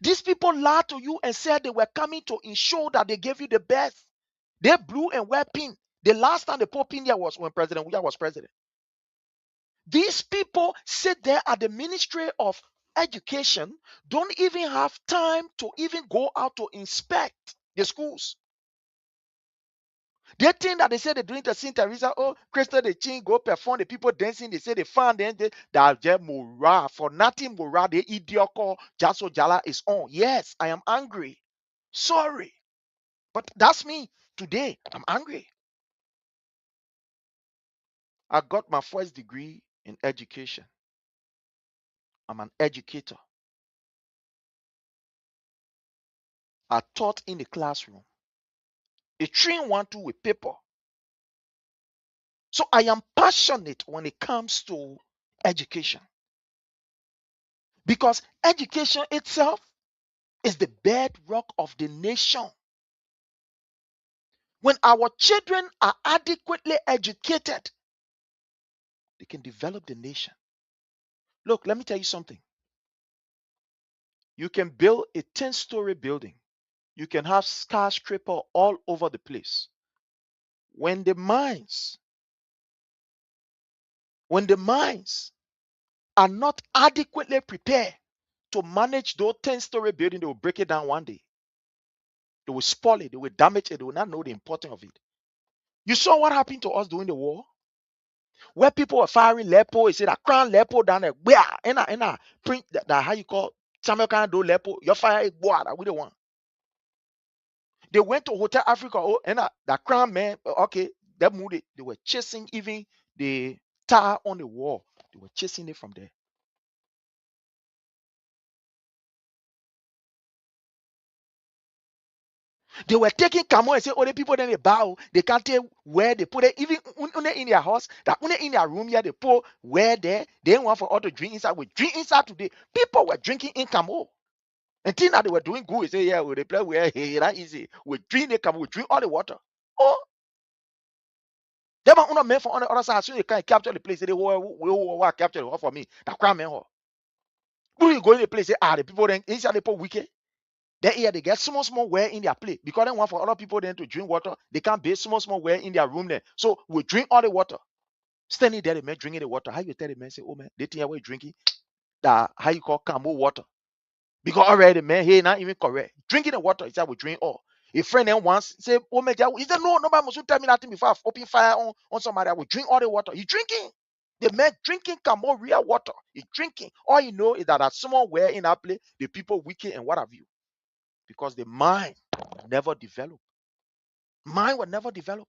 These people lied to you and said they were coming to ensure that they gave you the best. They blew and were pin. The last time they put pin there was when President Weah was president. These people sit there at the Ministry of Education, don't even have time to even go out to inspect the schools. They think that they say they're doing the St. Teresa, oh, Crystal the Chin, go perform, the people dancing, they say they found them, that just morale. For nothing morale, the idiot called Jaso Jala is on. Yes, I am angry. Sorry. But that's me. Today, I'm angry. I got my first degree in education. I'm an educator. I taught in the classroom. A train one two with paper. So I am passionate when it comes to education. Because education itself is the bedrock of the nation. When our children are adequately educated, they can develop the nation. Look, let me tell you something. You can build a 10-story building. You can have skyscraper all over the place. When the minds are not adequately prepared to manage those 10-story building, they will break it down one day. They will spoil it. They will damage it. They will not know the importance of it. You saw what happened to us during the war? Where people were firing Lepo, he said, "I crown Lepo down there. Where? And I print that how you call Samuel can do Lepo. Your fire is water. We don't want." They went to Hotel Africa. Oh, and that crown man, okay, that moved. They were chasing even the tar on the wall. They were chasing it from there. They were taking Camo and say, "Oh, the people then they bow. They can't tell where they put it. Even in their house, that in their room here, they put where there. They didn't want for all to drink inside. We drink inside today. People were drinking in Camo. And think that they were doing good. We say, yeah, they play where hey, that easy. We drink the Camo, we drink all the water. Oh, they were not meant for on the other side. So they can't capture the place. They will capture the for me. That crime man. Who you go in the place? Say, the people then inside the people wicked. They here they get small where in their plate because they want for other people then to drink water. They can't be small where in their room there. So we drink all the water. Standing there, the man drinking the water. How you tell the man say, "Oh man, they think we're drinking that how you call Camo water?" Because already the man here not even correct. Drinking the water, he said we drink all. A friend then once say, "Oh man, he said no, nobody must tell me nothing before I open fire on somebody. I will drink all the water." He drinking. The man drinking Camo real water. He drinking. All you know is that at somewhere in that place, the people wicked and what have you. Because the mind never developed. Mind will never develop.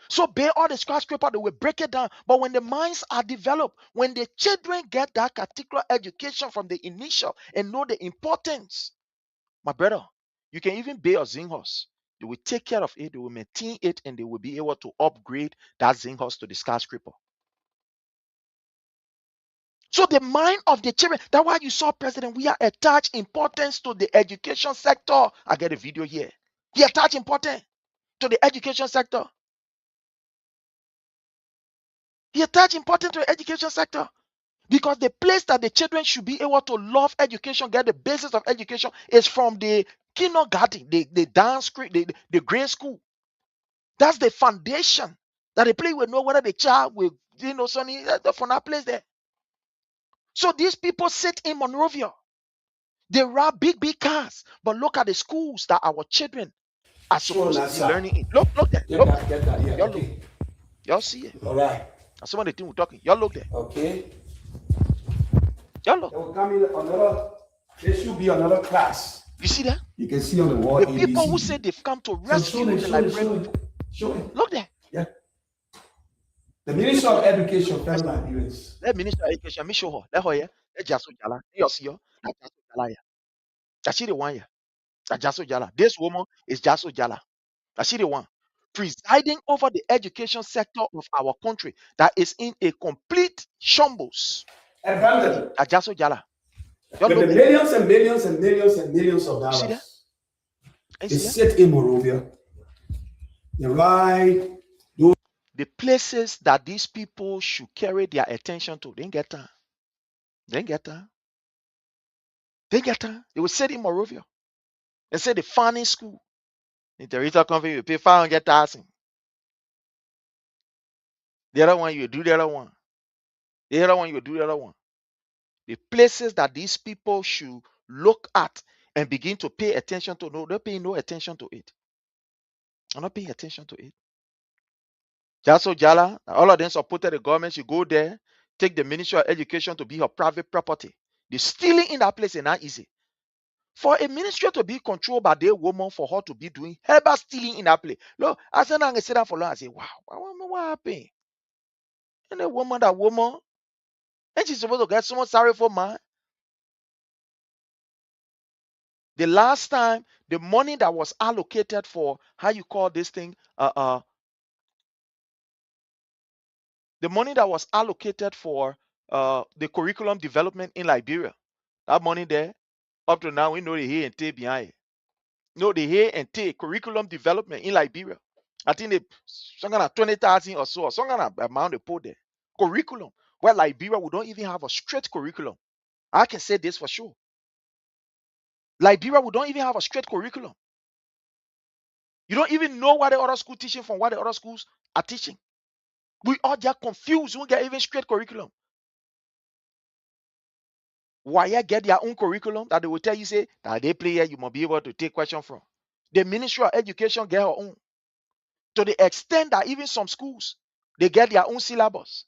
So bear all the skyscraper, they will break it down. But when the minds are developed, when the children get that particular education from the initial and know the importance, my brother, you can even build a zinc house. They will take care of it, they will maintain it, and they will be able to upgrade that zinc house to the skyscraper. So the mind of the children, that's why you saw President, we are attach importance to the education sector. I get a video here. We attach importance to the education sector. He attach importance to the education sector because the place that the children should be able to love education, get the basis of education is from the kindergarten, the dance school, the grade school. That's the foundation that the place will know whether the child will, Sonny, from that place there. So these people sit in Monrovia. They ride big cars, but look at the schools that our children are supposed to be learning in. Look there. Look. Get that. Yeah, y'all okay. look. Y'all see it. All right. That's some of the things we're talking. Y'all look there. Okay. Y'all look. There will come in another. There should be another class. You see that? You can see on the wall. The people who say they've come to rescue the Liberian people. Show it. Look there. Yeah. The Minister of Education, fellow Liberians. Let Minister of Education, let me show her. Let her here. Let Jaso Jala. You see her? That's Jaso Jala here. That's the one here. That's Jaso Jala. This woman is Jaso Jala. That's the one. Presiding over the education sector of our country that is in a complete shambles. Abandoned. That's Jaso Jala. With the millions and millions and millions and millions of dollars. See that? They sit in Monrovia. They ride. The places that these people should carry their attention to, they didn't get time. They didn't get time. They didn't get time. They will sit in Monrovia. They say the farming school. In the retail company, you pay $500,000. The other one, you do the other one. The other one, you do the other one. The places that these people should look at and begin to pay attention to, no, they're paying no attention to it. They're not paying attention to it. Jaso Jala, all of them supported the government. You go there, take the Ministry of Education to be her private property. The stealing in that place is not easy. For a ministry to be controlled by the woman, for her to be doing herbal stealing in that place. Look, I said, I sit down for long. I say, wow, what happened? And the woman, and she's supposed to get so much sorry for man. The last time, the money that was allocated for, how you call this thing, the money that was allocated for the curriculum development in Liberia, that money there, up to now, we know the hair and tail behind it. No, the hair and tail curriculum development in Liberia. I think they some kind of 20,000 or so, or some kind of amount they put there. Curriculum, where Liberia, we don't even have a straight curriculum. I can say this for sure. Liberia, we don't even have a straight curriculum. You don't even know what the other school teaching from what the other schools are teaching. We all get confused. We don't get even straight curriculum. Why you get their own curriculum that they will tell you, say, that they play here, you must be able to take question from. The Ministry of Education get her own. To the extent that even some schools, they get their own syllabus.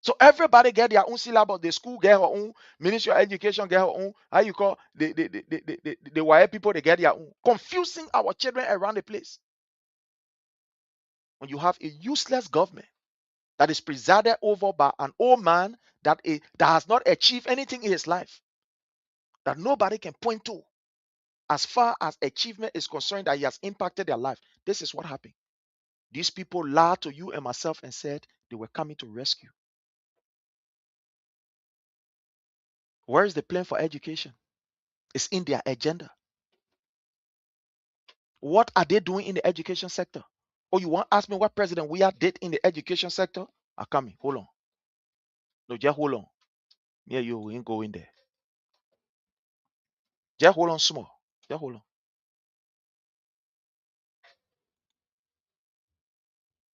So everybody get their own syllabus. The school get her own. Ministry of Education get her own. How you call the white people? They get their own. Confusing our children around the place. When you have a useless government that is presided over by an old man that has not achieved anything in his life, that nobody can point to as far as achievement is concerned, that he has impacted their life. This is what happened. These people lied to you and myself and said they were coming to rescue. Where is the plan for education? It's in their agenda. What are they doing in the education sector? Oh, you want to ask me what President Weah did in the education sector? I'm coming. Hold on. No, just hold on. Yeah, you ain't going there. Just hold on small. Just hold on.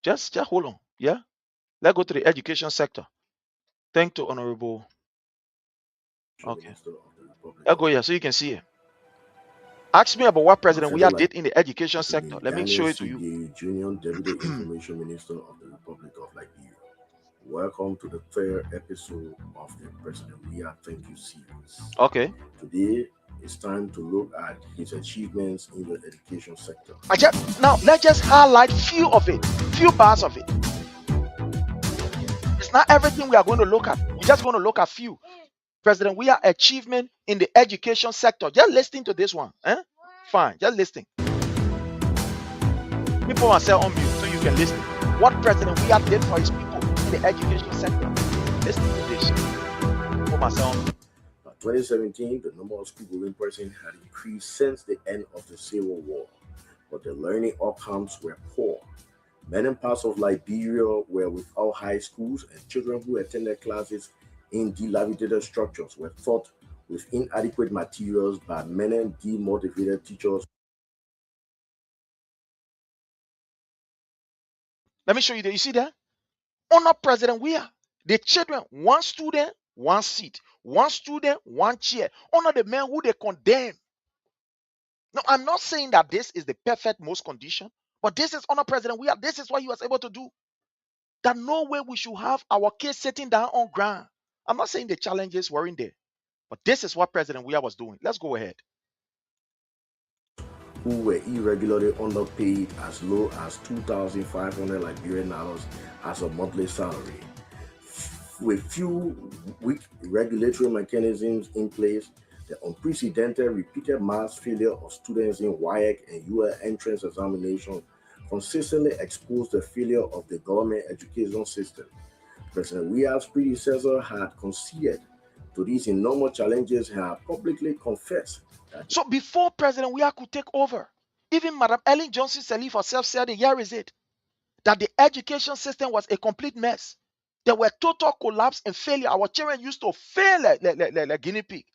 Just hold on. Yeah? Let's go to the education sector. Thank to Honorable. Okay. I'll go here so you can see it. Ask me about what President Weah did in the education sector. Let me show it to you. Junior Deputy Information Minister of the Republic of Liberia. Welcome to the third episode of the President Weah Thank You series. Okay. Today, it's time to look at his achievements in the education sector. Now, let's just highlight few parts of it. It's not everything we are going to look at. We're just going to look at few. President Weah achievement in the education sector. Just listen to this one. Fine, just listen. Let me put myself on mute so you can listen. What President Weah did for his people in the education sector. Listen to this. Put myself on mute. By 2017, the number of school-going persons had increased since the end of the Civil War, but the learning outcomes were poor. Many parts of Liberia were without high schools, and children who attended classes in dilapidated structures were taught with inadequate materials by many demotivated teachers. Let me show you that. You see that? Under President Weah, the children, one student, one seat. One student, one chair. Under the men who they condemn. No, I'm not saying that this is the perfect most condition, but this is under President Weah. This is what he was able to do. That no way we should have our kids sitting down on ground. I'm not saying the challenges weren't there, but this is what President Weah was doing. Let's go ahead. Who were irregularly underpaid as low as 2,500 Liberian dollars as a monthly salary. With few weak regulatory mechanisms in place, the unprecedented repeated mass failure of students in WAEC and UL entrance examination consistently exposed the failure of the government education system. President Weah's predecessor had conceded to these enormous challenges and had publicly confessed that. So before President Weah could take over, even Madam Ellen Johnson Sirleaf herself said, here is it, that the education system was a complete mess. There were total collapse and failure. Our children used to fail like guinea pig.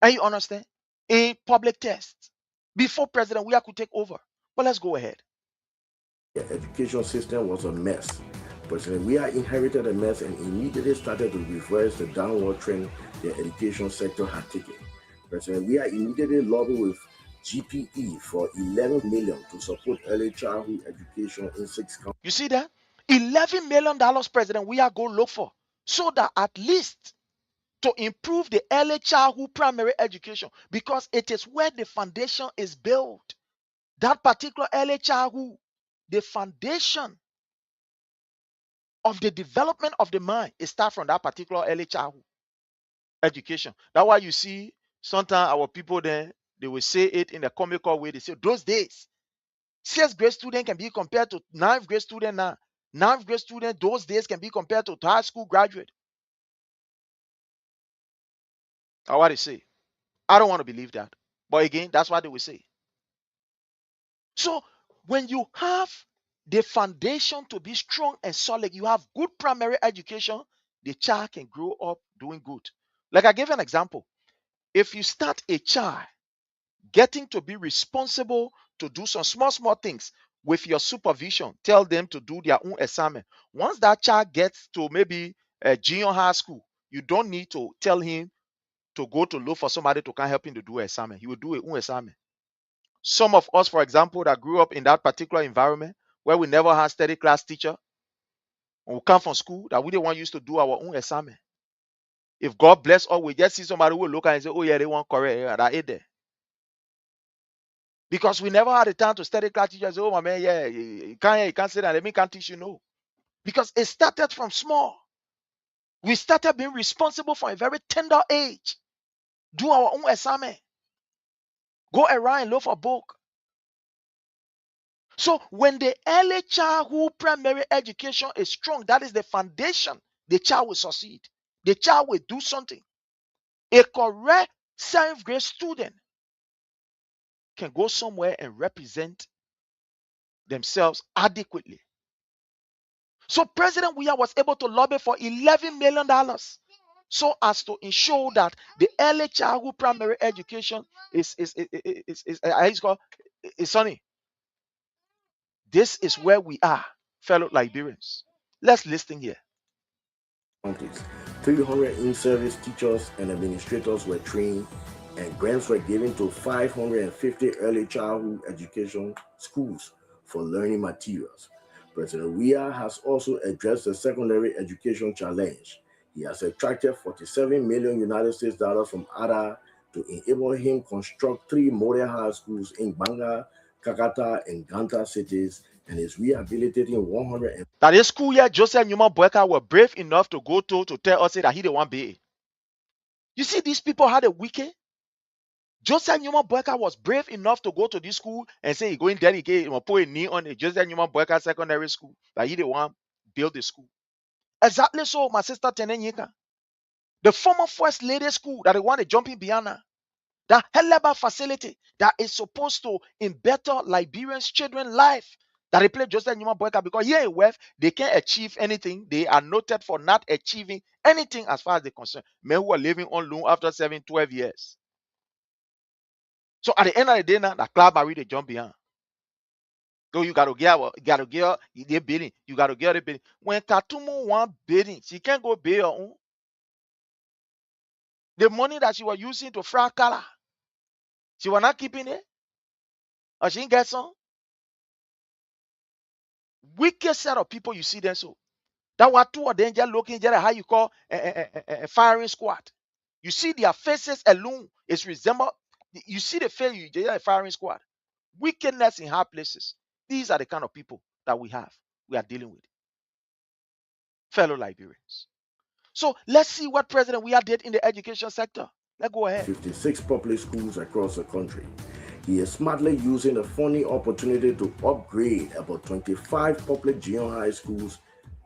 And you understand? In public tests before President Weah could take over. But let's go ahead. The education system was a mess. President Weah inherited a mess and immediately started to reverse the downward trend the education sector had taken. President Weah immediately lobbied with GPE for $11 million to support early childhood education in 6 counties. You see that? $11 million President Weah go look for, so that at least to improve the early childhood primary education, because it is where the foundation is built. That particular early childhood, the foundation of the development of the mind, it starts from that particular early childhood education. That's why you see sometimes our people then, they will say it in a comical way. They say, those days, 6th grade student can be compared to 9th grade student now. 9th grade student, those days can be compared to high school graduate. That's what they say. I don't want to believe that. But again, that's what they will say. So when you have the foundation to be strong and solid, you have good primary education, the child can grow up doing good. Like I gave an example. If you start a child getting to be responsible to do some small things with your supervision, tell them to do their own assignment. Once that child gets to maybe a junior high school, you don't need to tell him to go to look for somebody to come help him to do an assignment. He will do his own assignment. Some of us, for example, that grew up in that particular environment where we never had steady class teacher, When we come from school, that we don't want used to do our own assignment. If God bless us, we just see somebody who will look and say, oh yeah, they want correct. Yeah, that ain't there. Because we never had the time to study class teachers. Oh my man, yeah, you can't say that. Let me can't teach you. No. Because it started from small. We started being responsible from a very tender age. Do our own assignment. Go around and look for book. So when the early childhood primary education is strong, that is the foundation. The child will succeed. The child will do something. A correct 7th grade student can go somewhere and represent themselves adequately. So President Weah was able to lobby for $11 million so as to ensure that the early childhood primary education is Sonny. This is where we are, fellow Liberians. Let's listen here. counties. 300 in-service teachers and administrators were trained, and grants were given to 550 early childhood education schools for learning materials. President Weah has also addressed the secondary education challenge. He has attracted $47 million United States dollars from ADA to enable him construct 3 model high schools in Banga, Kakata, and Ganta cities, and is rehabilitating 100. That is school year, Joseph Newman Boyka were brave enough to go to tell us that he didn't want be. You see, these people had a wicked. Joseph Newman Boyka was brave enough to go to this school and say he going dedicate or put a knee on a Joseph Newman Boyka secondary school that he didn't want build the school. Exactly so, my sister Tenenyika. The former first lady school that they want to jump in Biana. That Heleba facility that is supposed to better Liberians' children's life. That they play Joseph Newman Boyka because here in West, they can't achieve anything. They are noted for not achieving anything as far as they're concerned. Men who are living on loan after 7, 12 years. So at the end of the day now, the club are really jump behind. So you gotta get the bidding. You gotta get the bidding. When Katumu want bidding, she can't go pay her own. The money that she was using to fry color, she was not keeping it. Or she didn't get some. Wicked set of people you see them so. That were 2 of them just looking just how you call a firing squad. You see their faces alone is resemble. You see the face you just a firing squad. Wickedness in high places. These are the kind of people that we are dealing with. Fellow Liberians. So let's see what President Weah did in the education sector. Let's go ahead. 56 public schools across the country. He is smartly using a funny opportunity to upgrade about 25 public junior high schools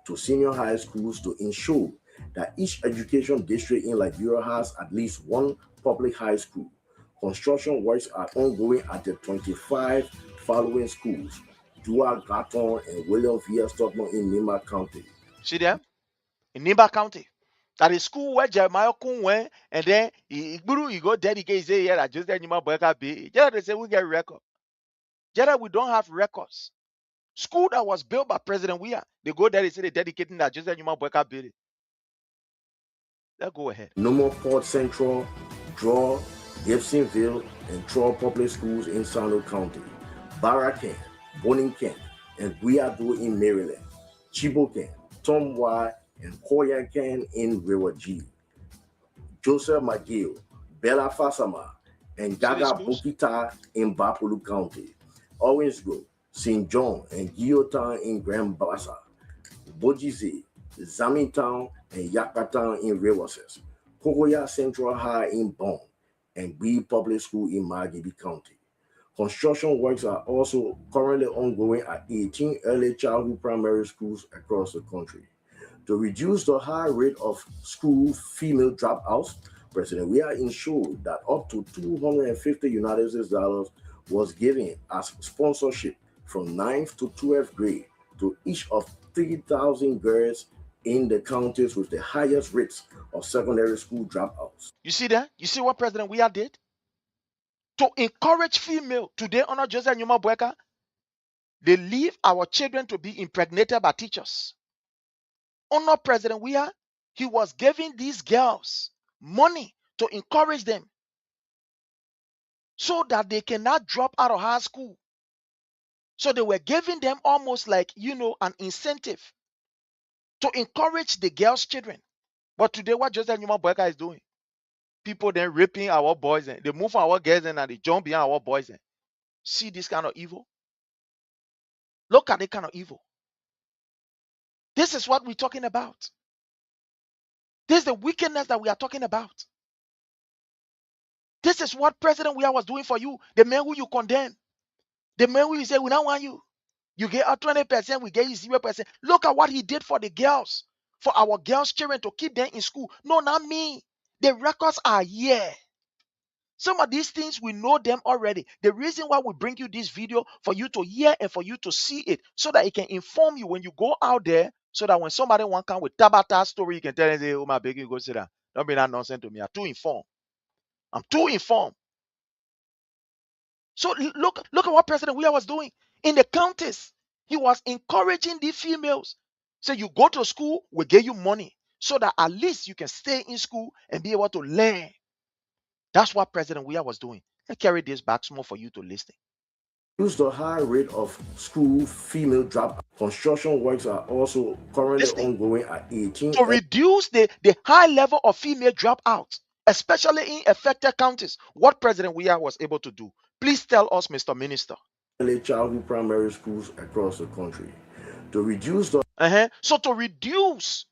to senior high schools to ensure that each education district in Liberia has at least 1 public high school. Construction works are ongoing at the 25 following schools: Dua Gatton and William V. Stockman in Nimba County. See them? In Nimba County. That is school where Jeremiah Kun went, and then he go dedicate, say, yeah, just that Nima Boyka be. Yeah, they say we get record. Yeah, we don't have records. School that was built by President Weah, they go there, they say they're dedicating that just that Nima Boyka building. Let's go ahead. No more Port Central, Draw, Gibsonville, and Troll public schools in Sano County. Barakan, Bonington, and Guiado in Maryland. Chibokan, Tomwa, and Koyakan in Rewaji. Joseph McGill, Bella Fasama, and Gaga Bukita in Bapulu County. Orange Grove, St. John, and Guillotin in Grand Bassa. Bojize, Zamintown, and Yakatan in Rewases. Kokoya Central High in Bonn, and B Public School in Margibi County. Construction works are also currently ongoing at 18 early childhood primary schools across the country. To reduce the high rate of school female dropouts, President Weah ensured that up to $250 United States dollars was given as sponsorship from 9th to 12th grade to each of 3,000 girls in the counties with the highest rates of secondary school dropouts. You see that? You see what President Weah did? To encourage female, today honor Joseph Newman Boyka, they leave our children to be impregnated by teachers. Honor President Weah, he was giving these girls money to encourage them so that they cannot drop out of high school. So they were giving them almost like, an incentive to encourage the girls' children. But today, what Joseph Newman Boyka is doing, people then raping our boys, and they move our girls and they jump behind our boys. And see this kind of evil? Look at the kind of evil. This is what we're talking about. This is the wickedness that we are talking about. This is what President Weah was doing for you. The man who you condemn. The man who you say, we don't want you. You get 20%, we get you 0%. Look at what he did for the girls. For our girls' children to keep them in school. No, not me. The records are here. Some of these things, we know them already. The reason why we bring you this video, for you to hear and for you to see it, so that it can inform you when you go out there, so that when somebody want to come with Tabata story, you can tell them, say, oh, my baby, you go sit down. Don't be that nonsense to me. I'm too informed. I'm too informed. So look at what President Weah was doing in the counties. He was encouraging the females. So you go to school, we give you money, so that at least you can stay in school and be able to learn. That's what President Weah was doing. I carry this back small for you to listen. Use the high rate of school female dropout. Construction works are also currently ongoing at 18. To reduce the high level of female dropout, especially in affected counties, what President Weah was able to do. Please tell us, Mr. Minister. Early childhood primary schools across the country. To reduce the So to reduce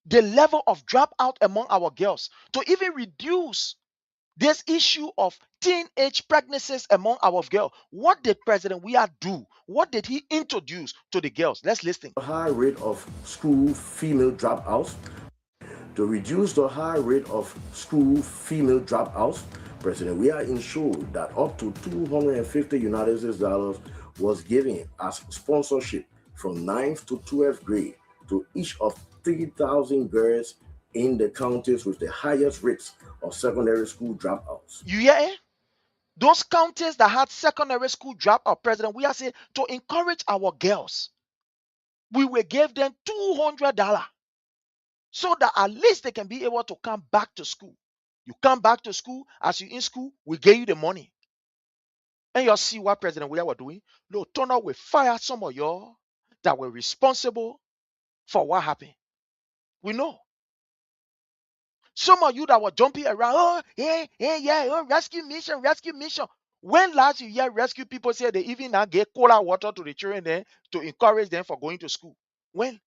the level of dropout among our girls, to even reduce this issue of teenage pregnancies among our girls, what did President Weah do? What did he introduce to the girls? Let's listen. The high rate of school female dropouts. To reduce the high rate of school female dropouts, President Weah ensured that up to $250 United States was given as sponsorship from 9th to 12th grade to each of 3,000 girls in the counties with the highest rates of secondary school dropouts. You hear it? Those counties that had secondary school dropout, President Weah said, to encourage our girls, we will give them $200 so that at least they can be able to come back to school. You come back to school, as you're in school, we give you the money. And you'll see what President Weah was doing. No, turn out we fire some of y'all that were responsible for what happened. We know. Some of you that were jumping around, rescue mission. When last you hear rescue people say they even now get cola water to the children there to encourage them for going to school? When?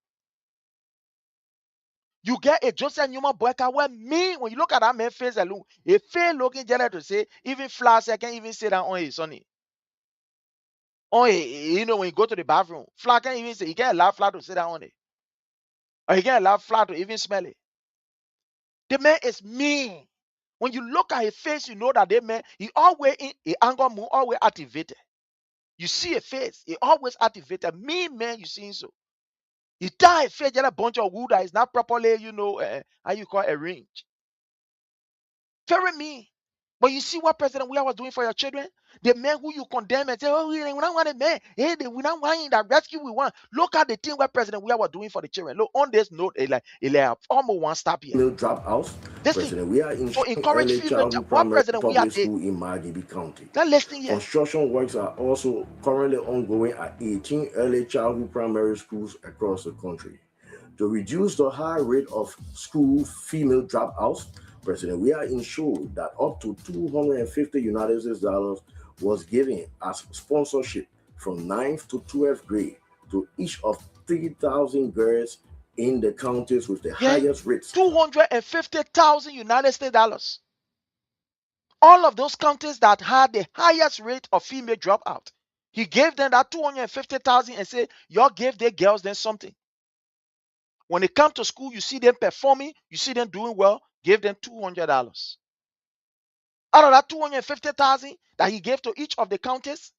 You get a Joseph Newman Boyka where when you look at that man's face alone, a fair looking general to say, even Flash, I can't even say that on his sonny. When you go to the bathroom, Flash can't even say, he can't allow Flash to sit down on it. Or he can't allow Flash to even smell it. The man is mean. When you look at his face, you know that the man, he always in the anger mood, always activated. You see a face, he always activated. Mean man, you see so. He tie a face, a bunch of wood that is not properly, how you call it, arranged. Very mean. But you see what President Weah was doing for your children? The men who you condemn and say, oh, we don't want a man. Hey, we don't want that rescue we want. Look at the thing what President Weah was doing for the children. Look, on this note, almost one stop here. Dropouts. President Weah encourage female what President Weah did in Margibi County. Now listen here. Construction works are also currently ongoing at 18 early childhood primary schools across the country. To reduce the high rate of school female dropouts, President Weah ensured that up to $250 United States was given as sponsorship from 9th to 12th grade to each of 3,000 girls in the counties with the highest rates. $250,000 United States dollars. All of those counties that had the highest rate of female dropout, he gave them that $250,000 and said, y'all gave the girls then something. When they come to school, you see them performing, you see them doing well, give them $200. Out of that $250,000 that he gave to each of the counties,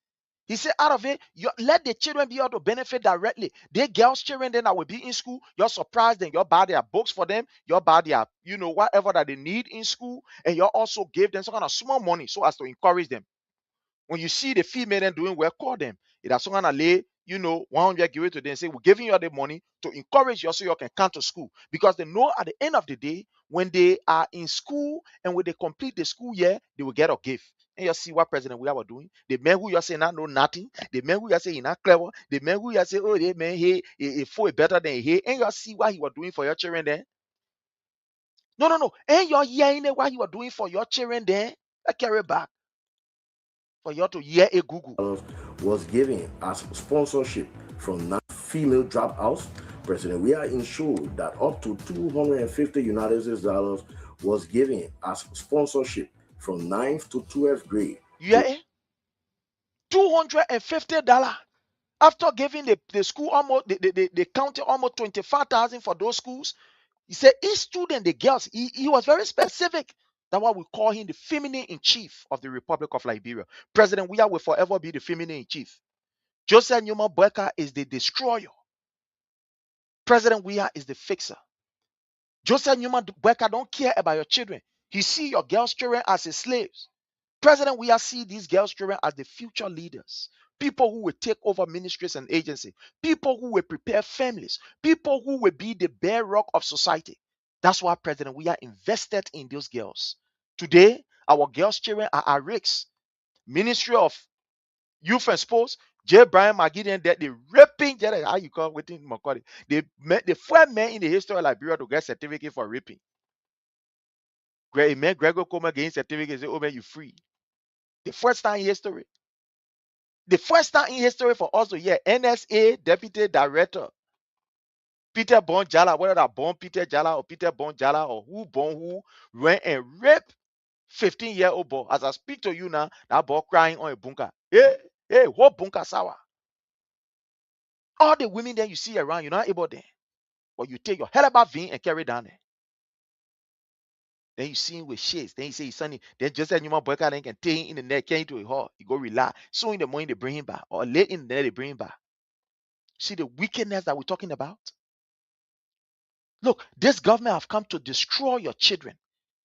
he said, out of it, let the children be able to benefit directly. The girls' children then that will be in school, you're surprised them, you'll buy their books for them, you'll buy their, whatever that they need in school, and you'll also give them some kind of small money so as to encourage them. When you see the female then doing well, call them. It has someone to lay, 100, give it to them and say, we're giving you the money to encourage you so you can come to school. Because they know at the end of the day, when they are in school and when they complete the school year, they will get a gift. And you see what President we are doing. The men who you say not know nothing. The men who you say he not clever. The men who you say, oh, they man he for better than he. And you see what he was doing for your children then. No. And you're hearing what he was doing for your children then. I carry back for you to hear a Google. Was given as sponsorship from 9 female dropouts. President Weah ensured that up to $250 United States was given as sponsorship from 9th to 12th grade. Yeah, $250 after giving the school almost the county almost 25,000 for those schools. He said each student, the girls, he was very specific. That's why we call him the feminine in chief of the Republic of Liberia. President Weah will forever be the feminine in chief. Joseph Newman Boyka is the destroyer. President Weah is the fixer. Joseph Newman Boyka don't care about your children. He see your girls' children as his slaves. President Weah see these girls' children as the future leaders. People who will take over ministries and agencies. People who will prepare families. People who will be the bedrock of society. That's why President Weah invested in those girls. Today, our girls' children are at risk. Ministry of Youth and Sports, J. Brian McGideon, that they raping, how you call it, the first man in the history of Liberia to get certificate for raping. Gregor Coma getting certificate, say, oh man, you free. The first time in history. The first time in history for us to hear NSA Deputy Director Peter Bon Jala, whether that born Peter Jala or Peter Bon Jala or who born who, went and raped 15-year-old boy. As I speak to you now, that boy crying on a bunker. Hey, what bunker sour? All the women that you see around, you're not able there. But you take your hell about vein and carry down there. Then you see him with shades. Then you say he's sunny. Then just as Newman Boyka then can take him in the neck, carry him to a hall. You go relax. So in the morning they bring him back. Or late in the night they bring him back. See the wickedness that we're talking about? Look, this government have come to destroy your children.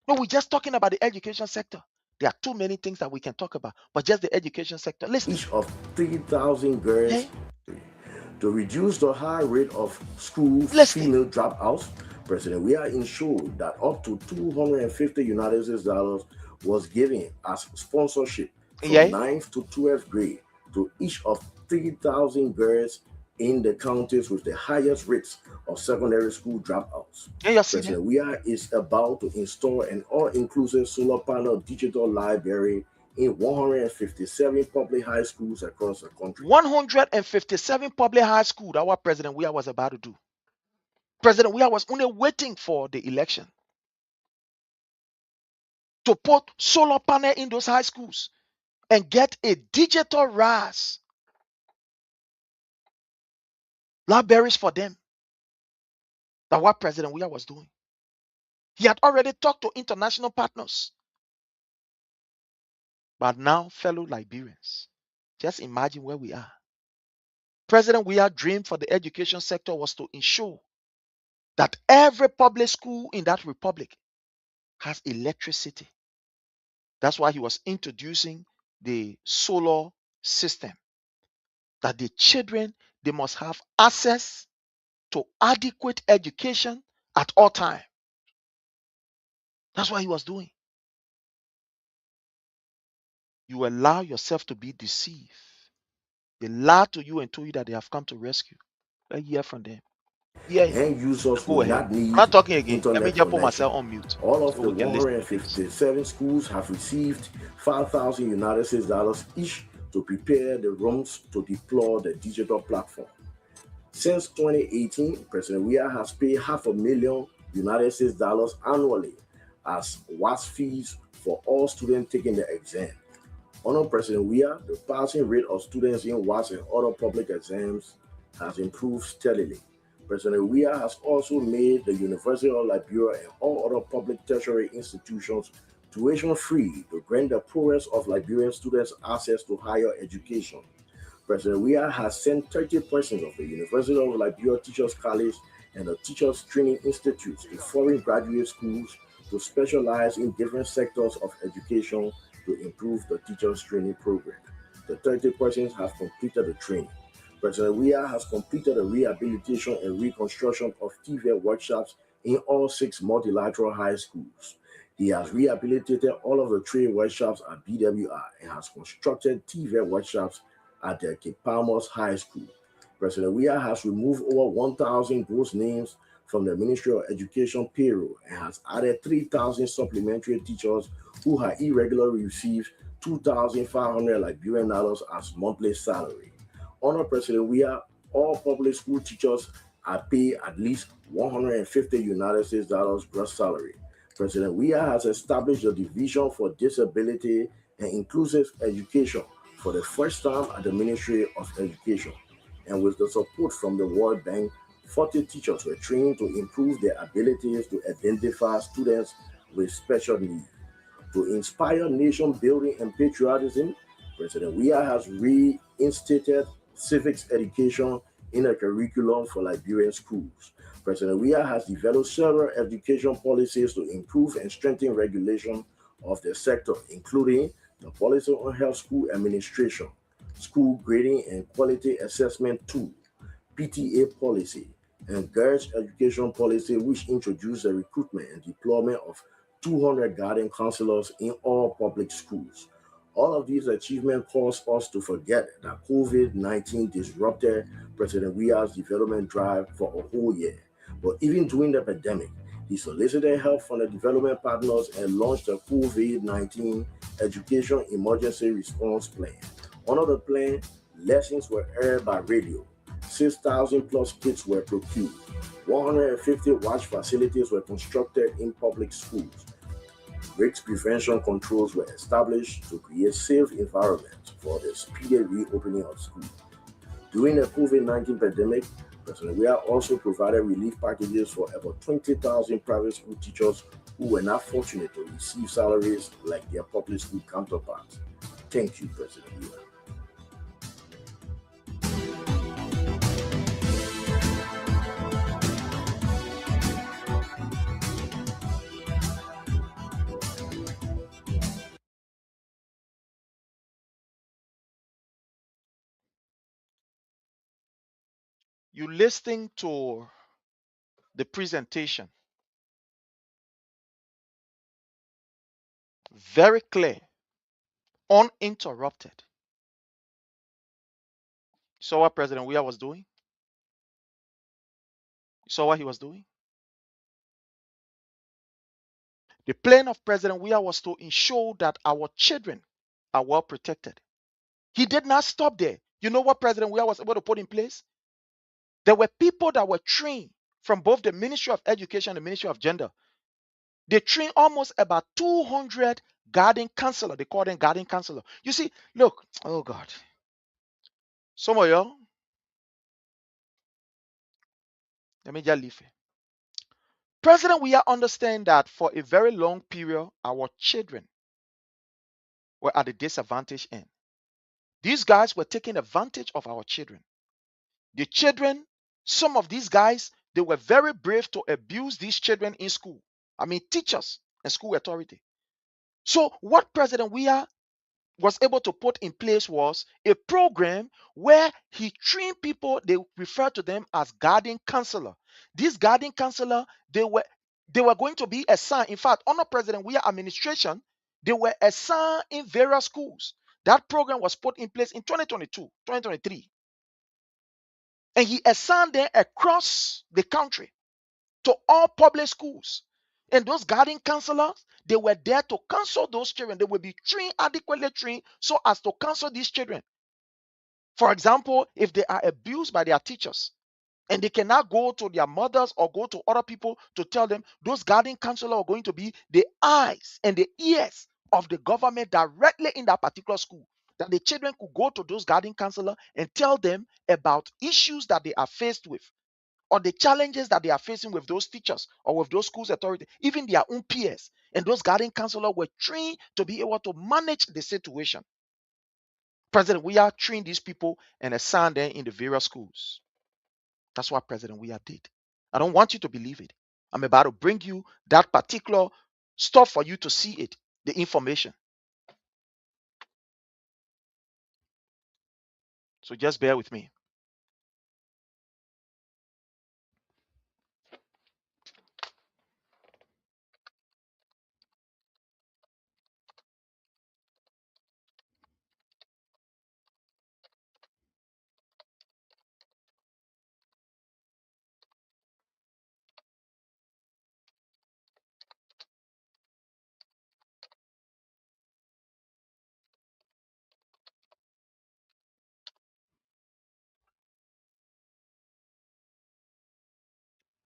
No, we're just talking about the education sector. There are too many things that we can talk about, but just the education sector. Listen. Each of 3,000 girls to reduce the high rate of school female dropouts. President Weah ensured that up to $250 United States was given as sponsorship from 9th to 12th grade to each of 3,000 girls in the counties with the highest rates of secondary school dropouts. President Weah is about to install an all-inclusive solar panel digital library in 157 public high schools across the country. 157 public high schools. That's what President Weah was about to do. President Weah was only waiting for the election to put solar panel in those high schools and get a digital RAS libraries for them. That's what President Weah was doing. He had already talked to international partners. But now, fellow Liberians, just imagine where we are. President Weah's dream for the education sector was to ensure that every public school in that republic has electricity. That's why he was introducing the solar system. That the children, they must have access to adequate education at all times. That's what he was doing. You allow yourself to be deceived. They lied to you and told you that they have come to rescue. Let's hear from them. Yeah. And users Go will ahead. not need I'm not talking again. Let me internet just put connection. myself on mute. All of so the we can listen to things. 157 schools have received $5,000 United States each to prepare the rooms to deploy the digital platform. Since 2018, President Weah has paid $500,000 United States annually as WASS fees for all students taking the exam. Under President Weah, the passing rate of students in WASS and other public exams has improved steadily. President Weah has also made the University of Liberia and all other public tertiary institutions tuition-free to grant the poorest of Liberian students access to higher education. President Weah has sent 30% of the University of Liberia Teachers College and the Teachers Training Institute to foreign graduate schools to specialize in different sectors of education to improve the teachers training program. The 30% have completed the training. President Weah has completed the rehabilitation and reconstruction of TVET workshops in all 6 multilateral high schools. He has rehabilitated all of the trade workshops at BWI and has constructed TVET workshops at the Kipamos High School. President Weah has removed over 1,000 gross names from the Ministry of Education payroll and has added 3,000 supplementary teachers who had irregularly received 2,500 Liberian dollars as monthly salary. Under President Weah, all public school teachers are paid at least 150 United States dollars gross salary. President Weah has established the Division for Disability and Inclusive Education for the first time at the Ministry of Education. And with the support from the World Bank, 40 teachers were trained to improve their abilities to identify students with special needs. To inspire nation building and patriotism, President Weah has reinstated civics education in a curriculum for Liberian schools. President Weah has developed several education policies to improve and strengthen regulation of the sector, including the Policy on Health School Administration, School Grading and Quality Assessment Tool, PTA policy, and Girls Education Policy, which introduced the recruitment and deployment of 200 guardian counselors in all public schools. All of these achievements cause us to forget that COVID-19 disrupted President Weah's development drive for a whole year. But even during the pandemic, he solicited help from the development partners and launched a COVID-19 Education Emergency Response Plan. Under the plan, lessons were aired by radio. 6,000 plus kits were procured. 150 watch facilities were constructed in public schools. Risk prevention controls were established to create safe environments for the speedy reopening of schools. During the COVID-19 pandemic, President Weah also provided relief packages for about 20,000 private school teachers who were not fortunate to receive salaries like their public school counterparts. Thank you, President Weah. You listening to the presentation, very clear, uninterrupted. You saw what President Weah was doing? You saw what he was doing? The plan of President Weah was to ensure that our children are well protected. He did not stop there. You know what President Weah was able to put in place? There were people that were trained from both the Ministry of Education and the Ministry of Gender. They trained almost about 200 guardian counselor. They call them guardian counselor. You see, look, oh God. Some of y'all, let me just leave it. President Weah understand that for a very long period, our children were at a disadvantage end. These guys were taking advantage of our children. The children, some of these guys, they were very brave to abuse these children in school. I mean, teachers and school authority. So what President Weah was able to put in place was a program where he trained people. They refer to them as guardian counselor. These guardian counselor, they were going to be assigned. In fact, under President Weah administration, they were assigned in various schools. That program was put in place in 2022, 2023. And he assigned them across the country to all public schools. And those guardian counselors, they were there to counsel those children. They will be trained, adequately trained, so as to counsel these children. For example, if they are abused by their teachers and they cannot go to their mothers or go to other people to tell them, those guardian counselors are going to be the eyes and the ears of the government directly in that particular school. That the children could go to those guardian counselors and tell them about issues that they are faced with, or the challenges that they are facing with those teachers or with those schools authority, even their own peers. And those guardian counselors were trained to be able to manage the situation. President Weah trained these people and assigned them in the various schools. That's what President Weah did. I don't want you to believe it. I'm about to bring you that particular stuff for you to see it, the information. So just bear with me.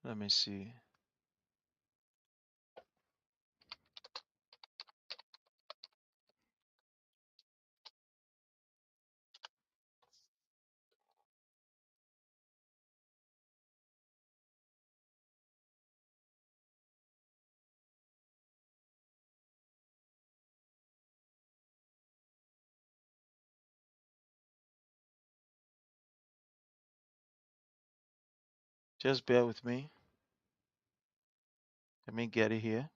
Let me see. Just bear with me. Let me get it here.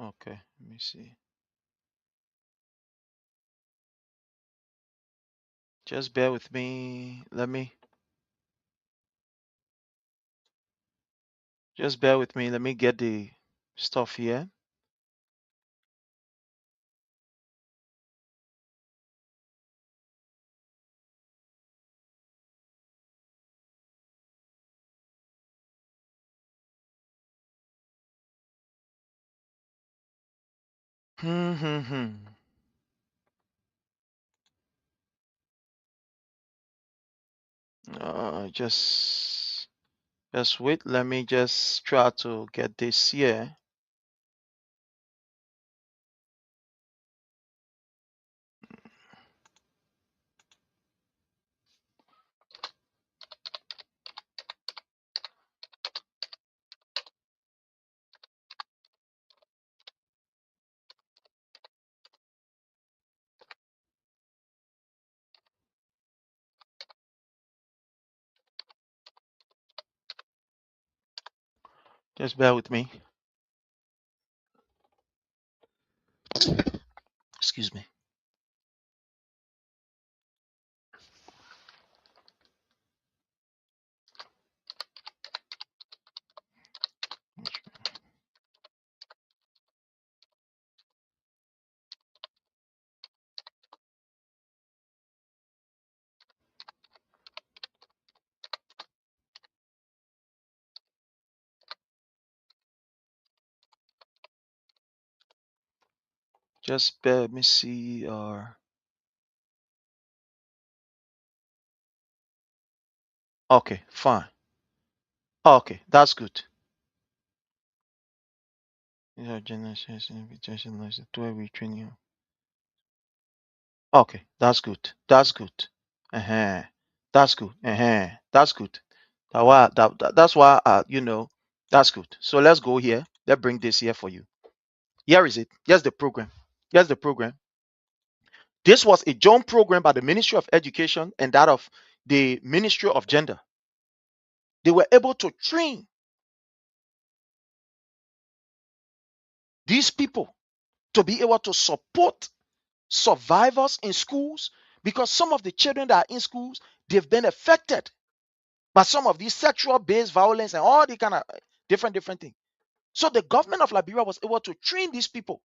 Okay, let me see. Just bear with me. Just bear with me. Let me get the stuff here. Just wait. Let me just try to get this here. Just bear with me. Excuse me. Just bear. Let me see. Okay, fine. Okay, that's good. Generation 12-week training. Okay, that's good. That's good. That's good. That's good. That's why that's good. So let's go here. Let's bring this here for you. Here is it. Here's the program. Here's the program. This was a joint program by the Ministry of Education and that of the Ministry of Gender. They were able to train these people to be able to support survivors in schools, because some of the children that are in schools, they've been affected by some of these sexual based violence and all the kind of different things. So the government of Liberia was able to train these people,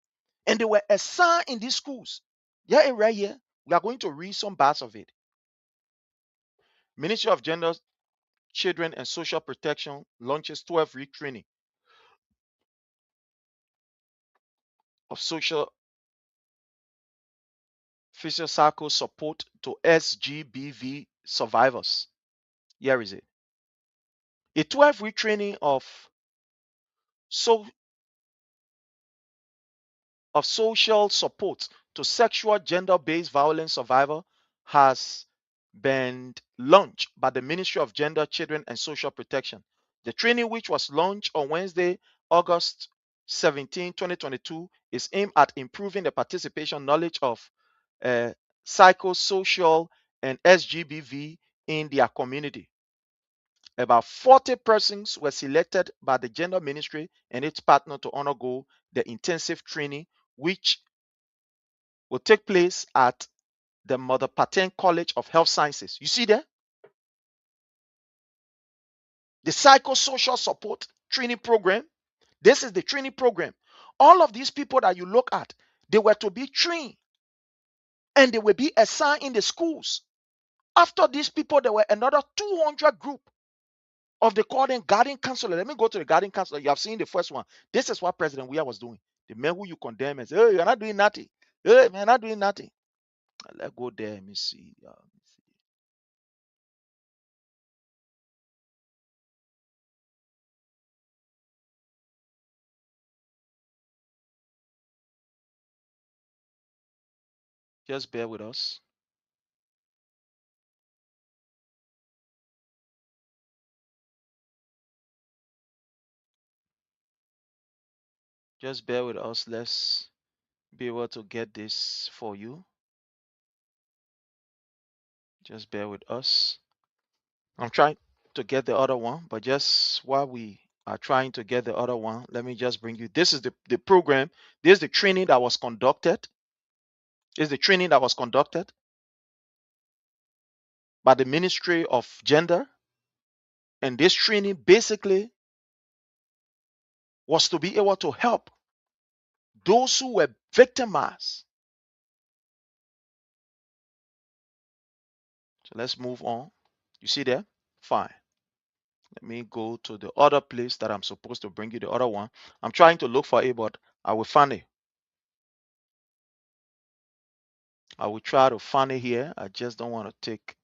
and they were assigned in these schools. Yeah, right here, we are going to read some parts of it. Ministry of Gender, Children and Social Protection launches 12-week training of social physical support to SGBV survivors. Here is it. A 12-week training of social support to sexual gender-based violence survivor has been launched by the Ministry of Gender, Children and Social Protection. The training, which was launched on Wednesday, August 17, 2022, is aimed at improving the participation knowledge of psychosocial and SGBV in their community. About 40 persons were selected by the Gender Ministry and its partner to undergo the intensive training, which will take place at the Mother Paten College of Health Sciences. You see there? The psychosocial support training program. This is the training program. All of these people that you look at, they were to be trained and they will be assigned in the schools. After these people, there were another 200 group of the call them guardian counselor. Let me go to the guardian counselor. You have seen the first one. This is what President Weah was doing. The men who you condemn and say, hey, you're not doing nothing. Hey, man, not doing nothing. Let's go there. Let me see. Just bear with us. Just bear with us. Let's be able to get this for you. Just bear with us. I'm trying to get the other one, but just while we are trying to get the other one, let me just bring you. This is the program. This is the training that was conducted. This is the training that was conducted by the Ministry of Gender. And this training basically was to be able to help those who were victimized. So let's move on. You see there? Fine. Let me go to the other place that I'm supposed to bring you the other one. I'm trying to look for it, but I will find it. I will try to find it here. I just don't want to take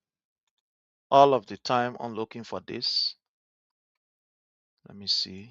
all of the time on looking for this. Let me see.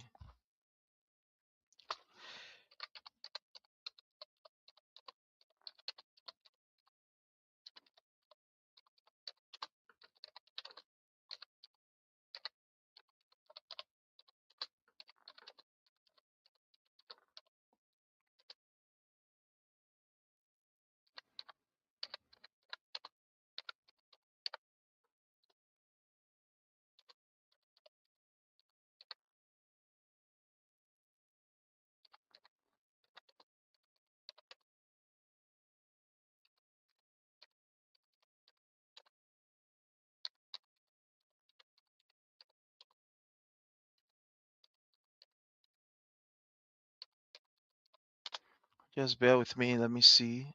Just bear with me. Let me see.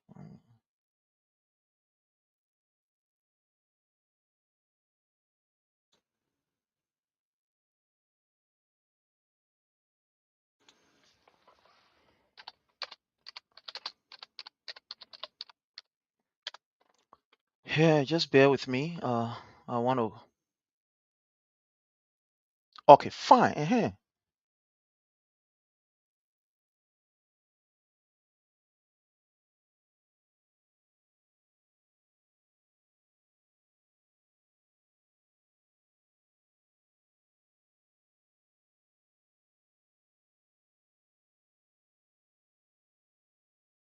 Yeah, just bear with me. I want to. Okay, fine.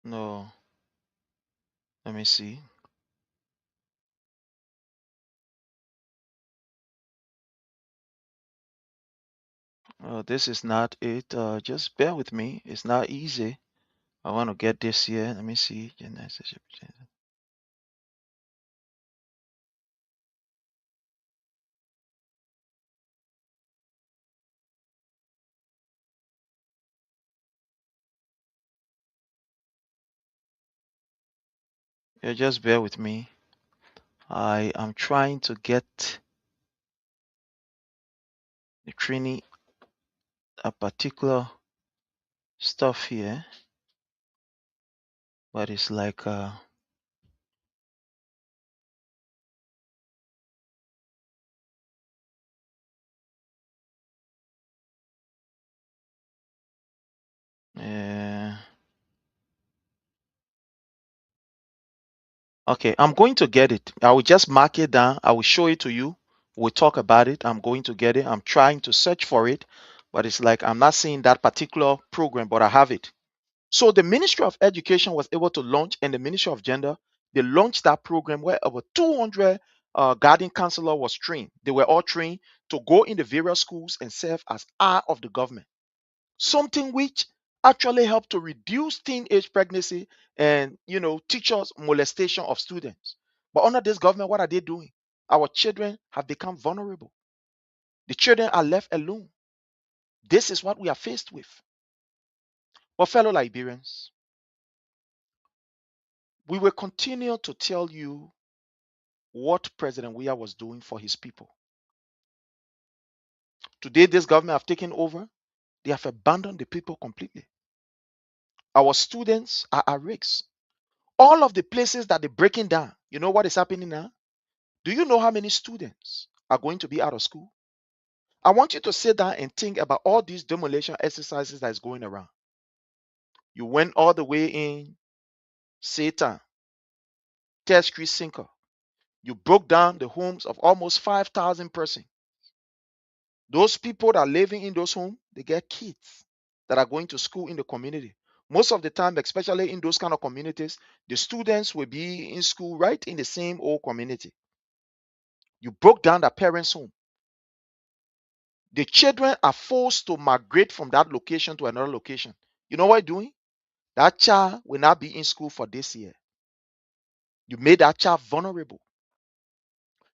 No, let me see. This is not it. Just bear with me. It's not easy. I want to get this here. Let me see. Yeah, just bear with me. I am trying to get the training, a particular stuff here, but it's like okay, I'm going to get it. I will just mark it down. I will show it to you. We'll talk about it. I'm going to get it. I'm trying to search for it, but it's like I'm not seeing that particular program, but I have it. So the Ministry of Education was able to launch, and the Ministry of Gender, they launched that program where over 200 guardian counselor was trained. They were all trained to go in the various schools and serve as eye of the government. Something which actually helped to reduce teenage pregnancy and teachers molestation of students. But under this government, what are they doing? Our children have become vulnerable. The children are left alone. This is what we are faced with. But fellow Liberians, we will continue to tell you what President Weah was doing for his people. Today, this government have taken over. They have abandoned the people completely. Our students are at risk. All of the places that they're breaking down, you know what is happening now? Do you know how many students are going to be out of school? I want you to sit down and think about all these demolition exercises that is going around. You went all the way in Satan, Test Creek Sinker. You broke down the homes of almost 5,000 persons. Those people that are living in those homes, they get kids that are going to school in the community. Most of the time, especially in those kind of communities, the students will be in school right in the same old community. You broke down the parents' home. The children are forced to migrate from that location to another location. You know what you're doing? That child will not be in school for this year. You made that child vulnerable.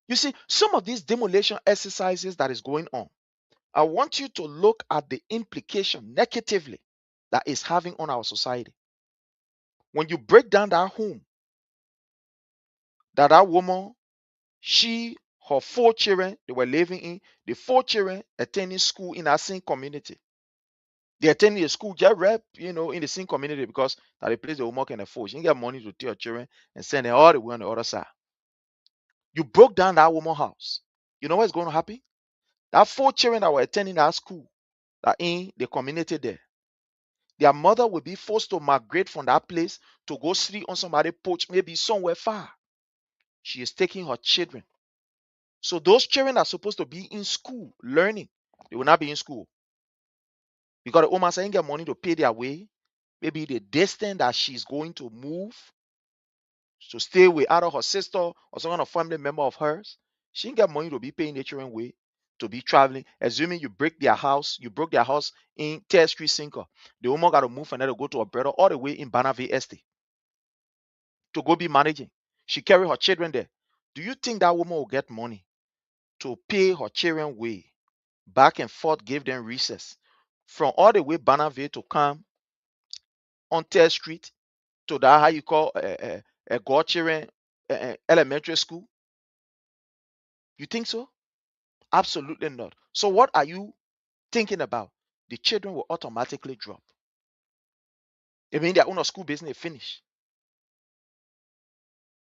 You see, some of these demolition exercises that is going on, I want you to look at the implication negatively that is having on our society. When you break down that home, that woman, her 4 children, they were living in, the 4 children attending school in that same community. They attending a school just rep, in the same community because that they place the homework and the force. You get money to take your children and send them all the way on the other side. You broke down that woman's house. You know what's going to happen? That 4 children that were attending that school, that in the community there, their mother will be forced to migrate from that place to go sleep on somebody's porch, maybe somewhere far. She is taking her children. So those children are supposed to be in school learning. They will not be in school. Because the woman saying get money to pay their way. Maybe the distance that she's going to move to stay with either her sister or some kind of family member of hers. She didn't get money to be paying the children way to be traveling. Assuming you broke their house in Test Creek Sinker. The woman got to move and then to go to her brother all the way in Bannerville Estate to go be managing. She carry her children there. Do you think that woman will get money to pay her children way back and forth, give them recess from all the way Bannerville to come on 3rd Street to that how you call a God children elementary school? You think so? Absolutely not. So what are you thinking about? The children will automatically drop. I mean, their own school business finish.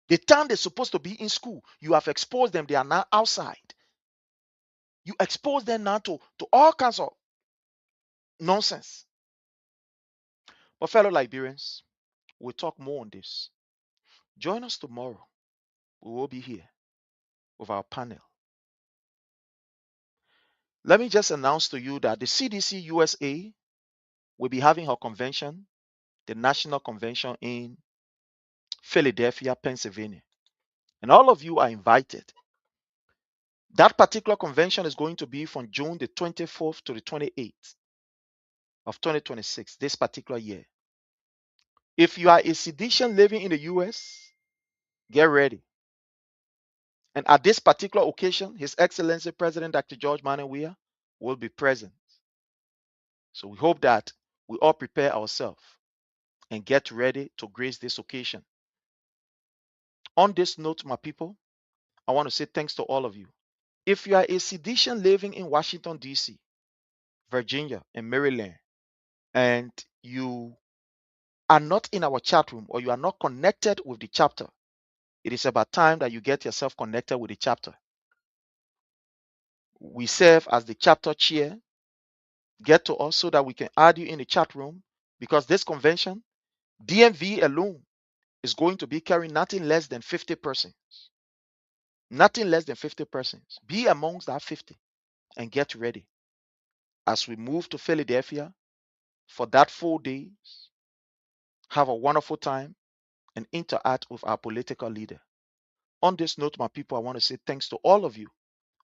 The time they're supposed to be in school, you have exposed them. They are now outside. You expose them now to all kinds of nonsense. But fellow Liberians, we'll talk more on this. Join us tomorrow. We will be here with our panel. Let me just announce to you that the CDC USA will be having her convention, the national convention in Philadelphia, Pennsylvania. And all of you are invited. That particular convention is going to be from June the 24th to the 28th of 2026, this particular year. If you are a citizen living in the US, get ready. And at this particular occasion, His Excellency President Dr. George Manuel Weah will be present. So we hope that we all prepare ourselves and get ready to grace this occasion. On this note, my people, I want to say thanks to all of you. If you are a citizen living in Washington, D.C., Virginia, and Maryland, and you are not in our chat room or you are not connected with the chapter, it is about time that you get yourself connected with the chapter. We serve as the chapter chair. Get to us so that we can add you in the chat room, because this convention, DMV alone, is going to be carrying nothing less than 50 persons. Nothing less than 50 persons. Be amongst that 50 and get ready as we move to Philadelphia for that 4 days. Have a wonderful time and interact with our political leader. On this note, my people, I want to say thanks to all of you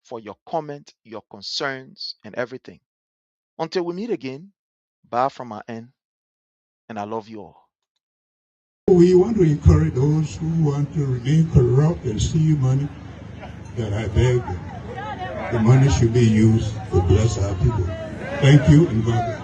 for your comment, your concerns, and everything. Until we meet again, bye from our end, and I love you all. We want to encourage those who want to remain corrupt and steal money, that I beg them. The money should be used to bless our people. Thank you, and God bless.